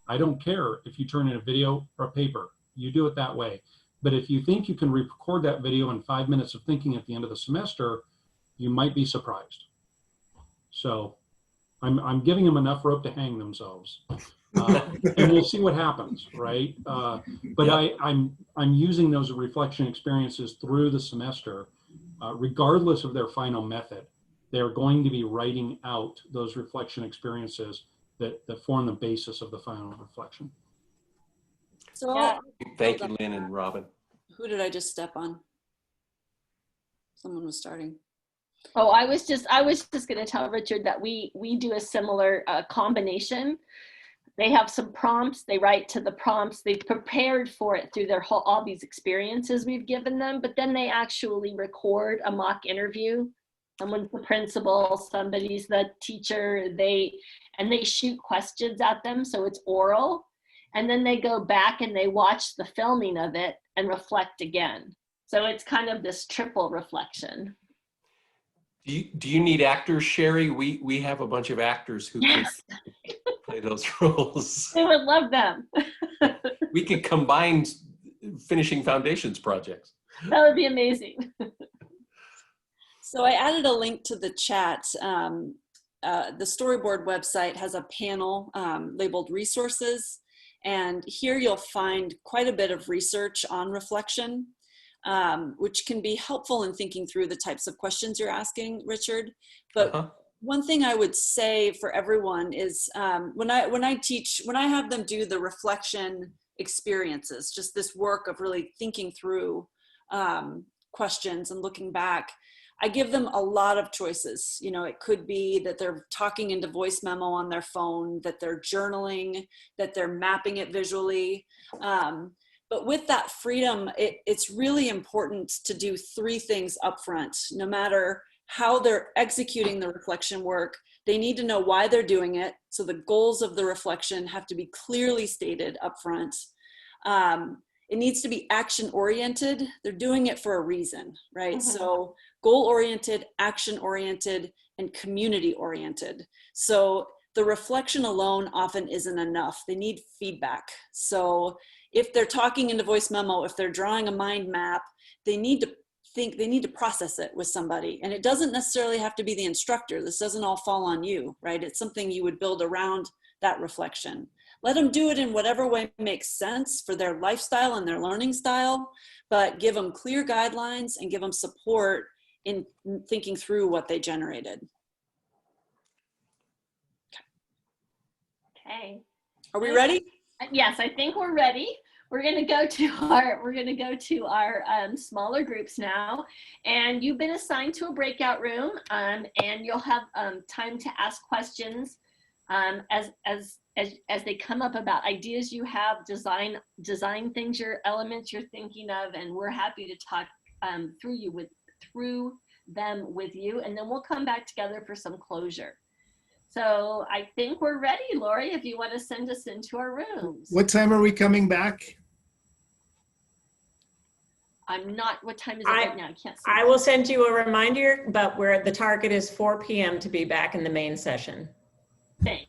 I don't care if you turn in a video or a paper. You do it that way. But if you think you can record that video in 5 minutes of thinking at the end of the semester, you might be surprised. So I'm giving them enough rope to hang themselves, and we'll see what happens, right? But yeah. I'm using those reflection experiences through the semester, regardless of their final method. They're going to be writing out those reflection experiences that form the basis of the final reflection. So yeah. Thank you, Lynn and Robin. Who did I just step on? Someone was starting. Oh, I was just going to tell Richard that we do a similar combination. They have some prompts. They write to the prompts. They've prepared for it through their all these experiences we've given them. But then they actually record a mock interview. Someone's the principal, somebody's the teacher. And they shoot questions at them, so it's oral. And then they go back and they watch the filming of it and reflect again. So it's kind of this triple reflection. Do you need actors, Sherry? We have a bunch of actors who yes. can play those roles. I would love them. We could combine finishing foundations projects. That would be amazing. So I added a link to the chat. The storyboard website has a panel labeled resources. And here you'll find quite a bit of research on reflection, which can be helpful in thinking through the types of questions you're asking, Richard. But one thing I would say for everyone is when I have them do the reflection experiences, just this work of really thinking through questions and looking back, I give them a lot of choices. You know, it could be that they're talking into voice memo on their phone, that they're journaling, that they're mapping it visually. But with that freedom, it's really important to do 3 things up front. No matter how they're executing the reflection work, they need to know why they're doing it. So the goals of the reflection have to be clearly stated up front. It needs to be action oriented. They're doing it for a reason, right? Mm-hmm. So goal oriented, action oriented, and community oriented. So the reflection alone often isn't enough. They need feedback. So if they're talking into voice memo, if they're drawing a mind map, they need to process it with somebody. And it doesn't necessarily have to be the instructor. This doesn't all fall on you, right? It's something you would build around that reflection. Let them do it in whatever way makes sense for their lifestyle and their learning style, but give them clear guidelines and give them support in thinking through what they generated. Okay. Are we ready? Yes, I think we're ready. We're going to go to our smaller groups now, and you've been assigned to a breakout room, and you'll have time to ask questions as they come up about ideas you have, design things, elements you're thinking of, and we're happy to talk through them with you, and then we'll come back together for some closure. So I think we're ready, Lori, if you want to send us into our rooms. What time are we coming back? What time is it right now? I can't see. I will send you a reminder, but the target is 4 p.m. to be back in the main session. Thanks.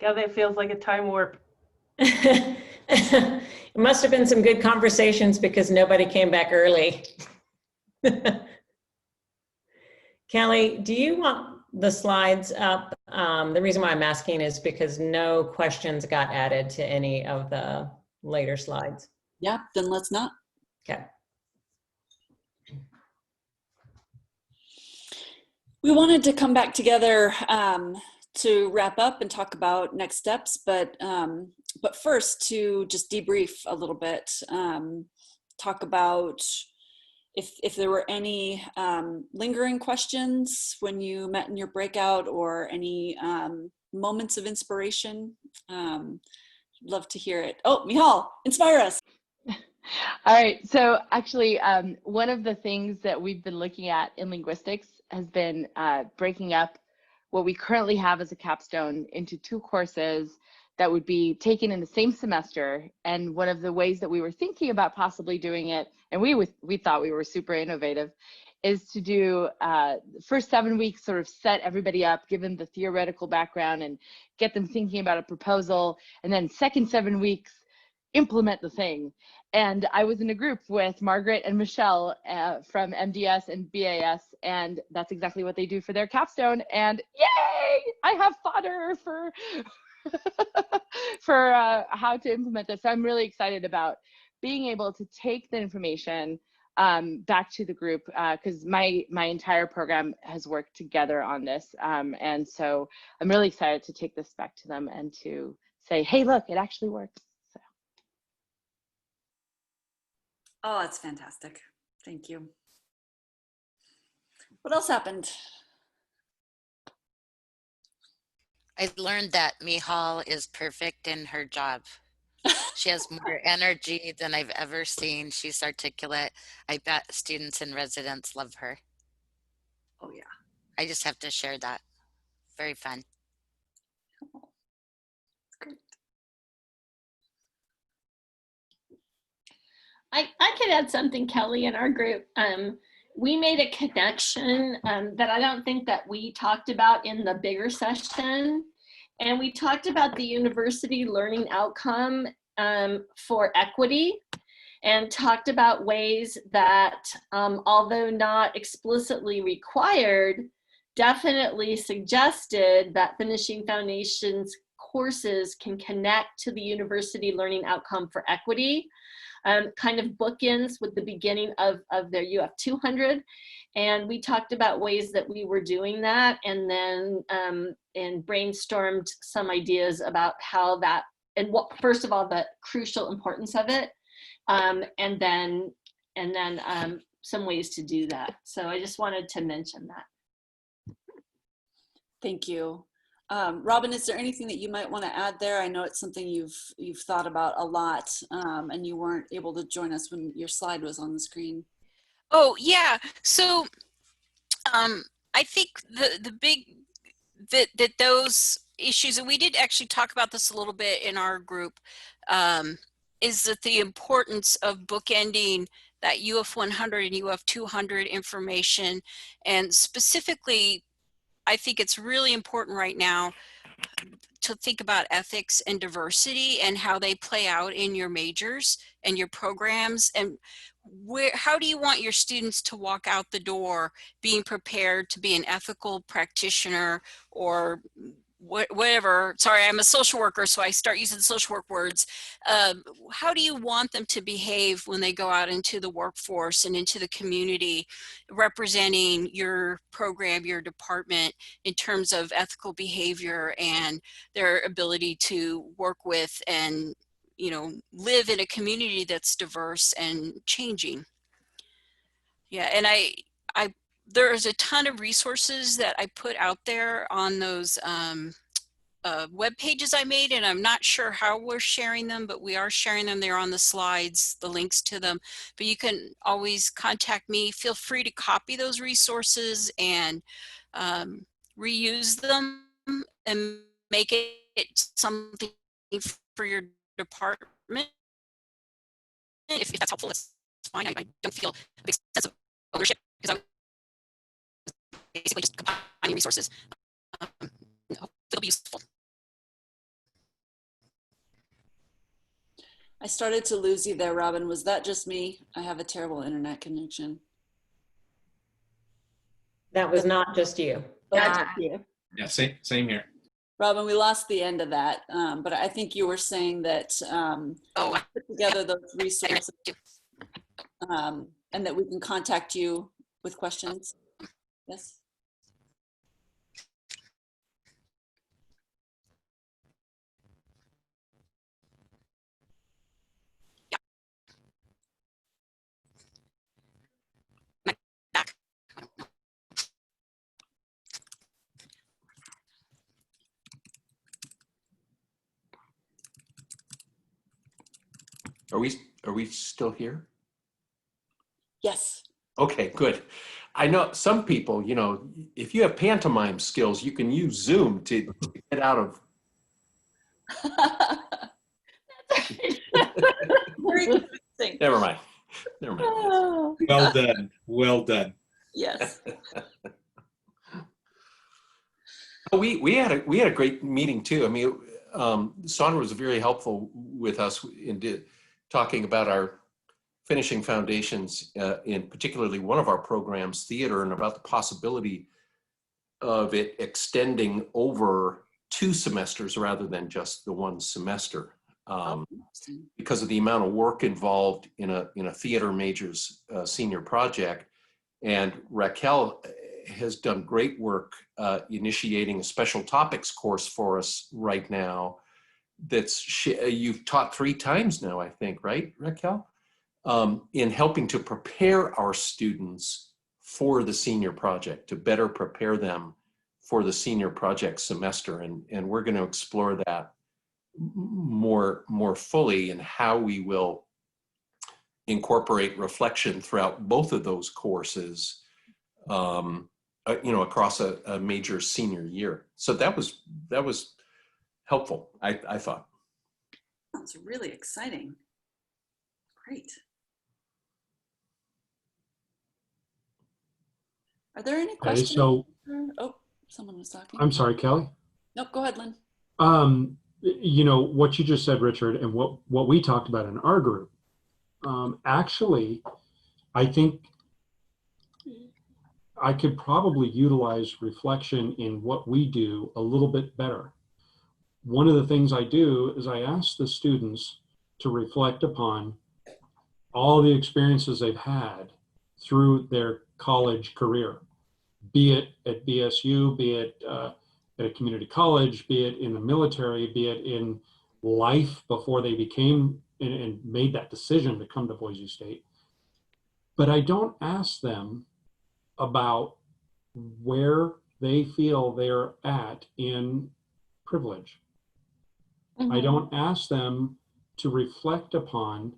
God, that feels like a time warp. It must have been some good conversations because nobody came back early. Kelly, do you want the slides up? The reason why I'm asking is because no questions got added to any of the later slides. Yeah, then let's not. Okay. We wanted to come back together to wrap up and talk about next steps, but first to just debrief a little bit, talk about if there were any lingering questions when you met in your breakout or any moments of inspiration. Love to hear it. Oh, Mihal, inspire us. All right, so actually one of the things that we've been looking at in linguistics has been breaking up what we currently have as a capstone into 2 courses that would be taken in the same semester. And one of the ways that we were thinking about possibly doing it, and we thought we were super innovative, is to do first 7 weeks, sort of set everybody up, give them the theoretical background and get them thinking about a proposal, and then second 7 weeks, implement the thing. And I was in a group with Margaret and Michelle from MDS and BAS, and that's exactly what they do for their capstone. And yay, I have fodder for for how to implement this. So I'm really excited about being able to take the information back to the group, because my entire program has worked together on this. And so I'm really excited to take this back to them and to say, hey, look, it actually works. So. Oh, that's fantastic. Thank you. What else happened? I learned that Mihal is perfect in her job. She has more energy than I've ever seen. She's articulate. I bet students and residents love her. Oh, yeah. I just have to share that. Very fun. Oh, great. I could add something, Kelly, in our group. We made a connection that I don't think that we talked about in the bigger session. And we talked about the university learning outcome for equity, and talked about ways that, although not explicitly required, definitely suggested that finishing foundations courses can connect to the university learning outcome for equity, kind of bookends with the beginning of their UF 200. And we talked about ways that we were doing that, and then and brainstormed some ideas about how that, and what, first of all, the crucial importance of it, and then some ways to do that. So I just wanted to mention that. Thank you. Robin, is there anything that you might want to add there? I know it's something you've thought about a lot, and you weren't able to join us when your slide was on the screen. Oh yeah, so I think the big that those issues, and we did actually talk about this a little bit in our group, is that the importance of bookending that UF 100 and UF 200 information, and specifically, I think it's really important right now to think about ethics and diversity and how they play out in your majors and your programs, and how do you want your students to walk out the door being prepared to be an ethical practitioner or whatever. Sorry, I'm a social worker, so I start using social work words. How do you want them to behave when they go out into the workforce and into the community, representing your program, your department, in terms of ethical behavior and their ability to work with and, you know, live in a community that's diverse and changing. Yeah, and there's a ton of resources that I put out there on those web pages I made, and I'm not sure how we're sharing them, but we are sharing them. They're on the slides, the links to them, but you can always contact me. Feel free to copy those resources and reuse them and make it something for your department. If that's helpful, that's fine. I don't feel a big sense of ownership because I'm basically just combining resources. It'll be useful. I started to lose you there, Robin. Was that just me? I have a terrible internet connection. That was not just you. Not just you. Yeah, same here. Robin, we lost the end of that, but I think you were saying that put together those resources and that we can contact you with questions. Yes? Are we still here? Yes. Okay, good. I know some people, you know, if you have pantomime skills, you can use Zoom to get out of. Very interesting. Never mind. Never mind. Oh. Well done. Well done. Yes. We had a great meeting too. I mean, Sandra was very helpful with us in talking about our finishing foundations, in particularly one of our programs, theater, and about the possibility of it extending over 2 semesters rather than just the 1 semester, because of the amount of work involved in a theater major's senior project. And Raquel has done great work initiating a special topics course for us right now. You've taught 3 times now, I think, right, Raquel? In helping to prepare our students for the senior project, to better prepare them for the senior project semester. And we're going to explore that more fully, and how we will incorporate reflection throughout both of those courses, you know, across a major senior year. So that was helpful, I thought. That's really exciting. Great. Are there any questions? Okay, so, oh, someone was talking. I'm sorry, Kelly. Nope, go ahead, Lynn. You know, what you just said, Richard, and what we talked about in our group, actually, I think I could probably utilize reflection in what we do a little bit better. one of the things I do is I ask the students to reflect upon all the experiences they've had through their college career, be it at BSU, be it at a community college, be it in the military, be it in life before they became and made that decision to come to Boise State. But I don't ask them about where they feel they're at in privilege. I don't ask them to reflect upon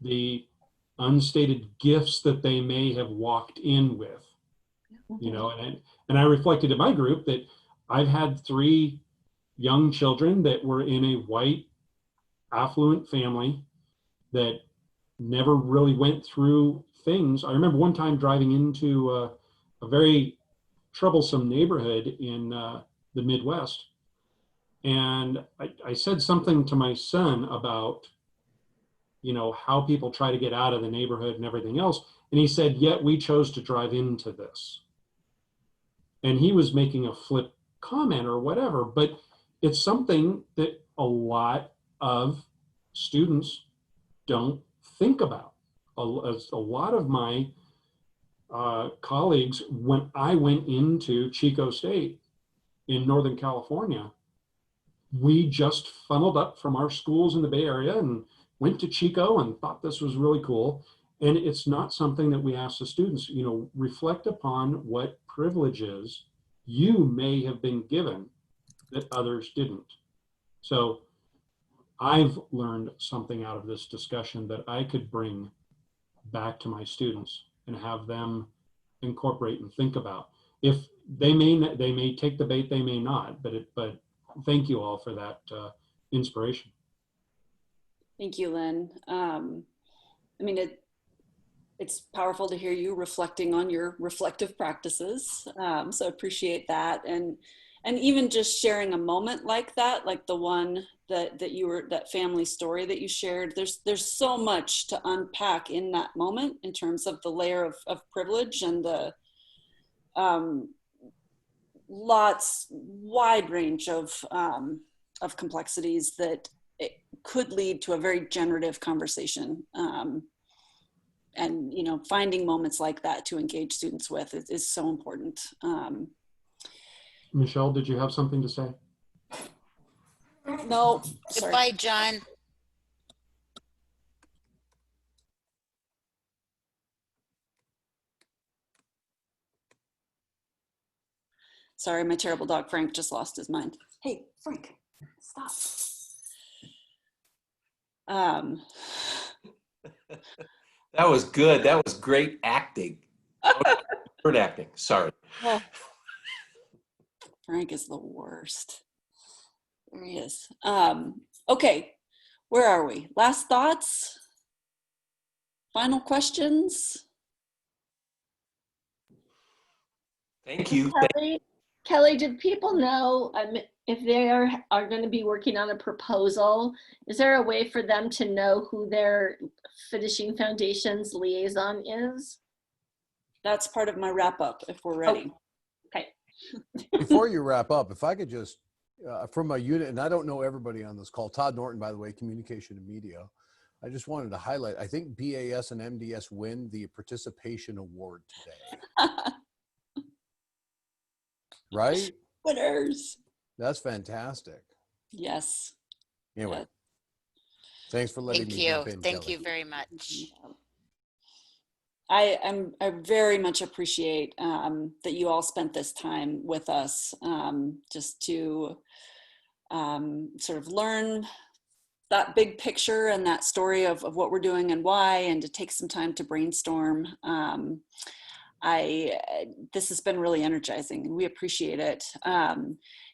the unstated gifts that they may have walked in with, you know, and I reflected in my group that I've had 3 young children that were in a white affluent family that never really went through things. I remember one time driving into a very troublesome neighborhood in the Midwest. And I said something to my son about, you know, how people try to get out of the neighborhood and everything else. And he said, yet we chose to drive into this. And he was making a flip comment or whatever, but it's something that a lot of students don't think about. A lot of my colleagues, when I went into Chico State in Northern California, we just funneled up from our schools in the Bay Area and went to Chico and thought this was really cool. And it's not something that we ask the students, you know, reflect upon what privileges you may have been given that others didn't. So I've learned something out of this discussion that I could bring back to my students and have them incorporate and think about. If they may take the bait, they may not, but thank you all for that inspiration. Thank you, Lynn. I mean, it's powerful to hear you reflecting on your reflective practices. So appreciate that. And even just sharing a moment like that, like the one that family story that you shared, there's so much to unpack in that moment in terms of the layer of privilege and the wide range of complexities that it could lead to a very generative conversation. And, you know, finding moments like that to engage students with is so important. Michelle, did you have something to say? No. Sorry. Goodbye, John. Sorry, my terrible dog Frank just lost his mind. Hey, Frank, stop. That was good. That was great acting. Bird acting. Sorry. Oh. Frank is the worst. There he is. Okay, where are we? Last thoughts? Final questions? Thank you. Kelly, did people know if they are going to be working on a proposal? Is there a way for them to know who their Finishing Foundations liaison is? That's part of my wrap up if we're ready. Oh, okay. Before you wrap up, if I could just, from a unit, and I don't know everybody on this call, Todd Norton, by the way, Communication and Media, I just wanted to highlight, I think BAS and MDS win the participation award today. Right? Winners. That's fantastic. Yes. Anyway, yes. Thanks for letting me jump in, Thank Kelly. you very much. I very much appreciate that you all spent this time with us just to sort of learn that big picture and that story of what we're doing and why, and to take some time to brainstorm. This has been really energizing and we appreciate it.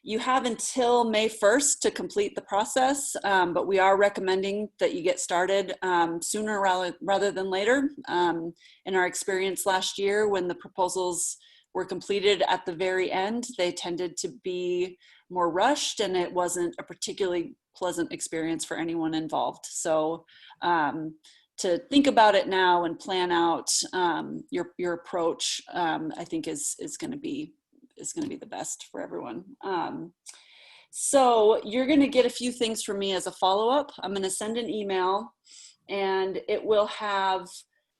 You have until May 1st to complete the process, but we are recommending that you get started sooner rather than later. In our experience last year, when the proposals were completed at the very end, they tended to be more rushed and it wasn't a particularly pleasant experience for anyone involved. So to think about it now and plan out your approach, I think is going to be the best for everyone. So you're going to get a few things from me as a follow-up. I'm going to send an email, and it will have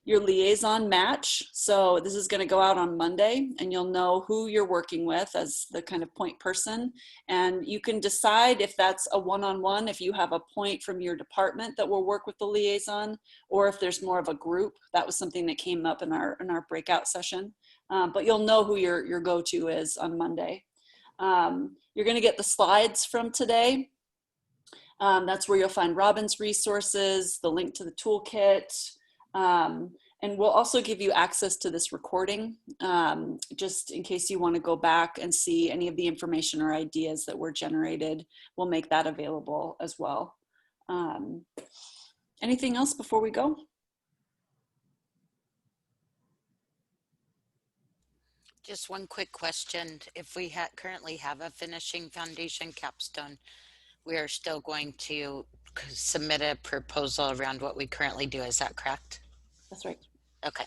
your liaison match. So this is going to go out on Monday, and you'll know who you're working with as the kind of point person. And you can decide if that's a one-on-one, if you have a point from your department that will work with the liaison, or if there's more of a group. That was something that came up in our breakout session. But you'll know who your go-to is on Monday. You're going to get the slides from today. That's where you'll find Robin's resources, the link to the toolkit, and we'll also give you access to this recording, just in case you want to go back and see any of the information or ideas that were generated. We'll make that available as well. Anything else before we go? Just one quick question. If we currently have a finishing foundation capstone, we are still going to submit a proposal around what we currently do. Is that correct? That's right. Okay.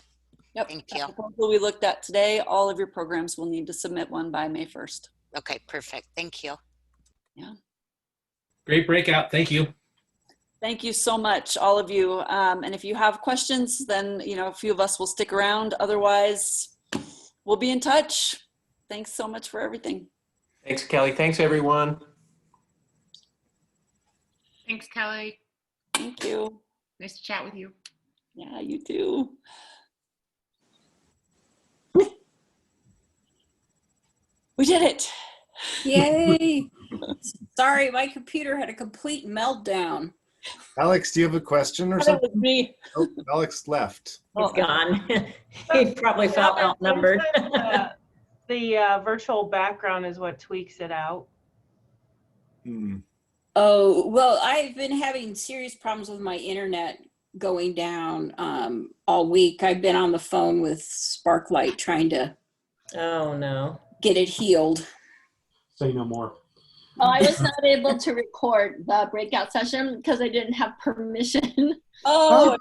Yep. Thank That you. proposal we looked at today, all of your programs will need to submit one by May 1st. Okay, perfect. Thank you. Yeah. Great breakout. Thank you. Thank you so much, all of you. And if you have questions, then a few of us will stick around. Otherwise, we'll be in touch. Thanks so much for everything. Thanks, Kelly. Thanks, everyone. Thanks, Kelly. Thank you. Nice to chat with you. Yeah, you too. We did it. Yay. Sorry, my computer had a complete meltdown. Alex, do you have a question or That something? was me. Oh, Alex left. He's gone. He probably felt outnumbered. The virtual background is what tweaks it out. Oh, well, I've been having serious problems with my internet going down all week. I've been on the phone with Sparklight trying to get it healed. Say no more. Well, I was not able to record the breakout session because I didn't have permission. Oh.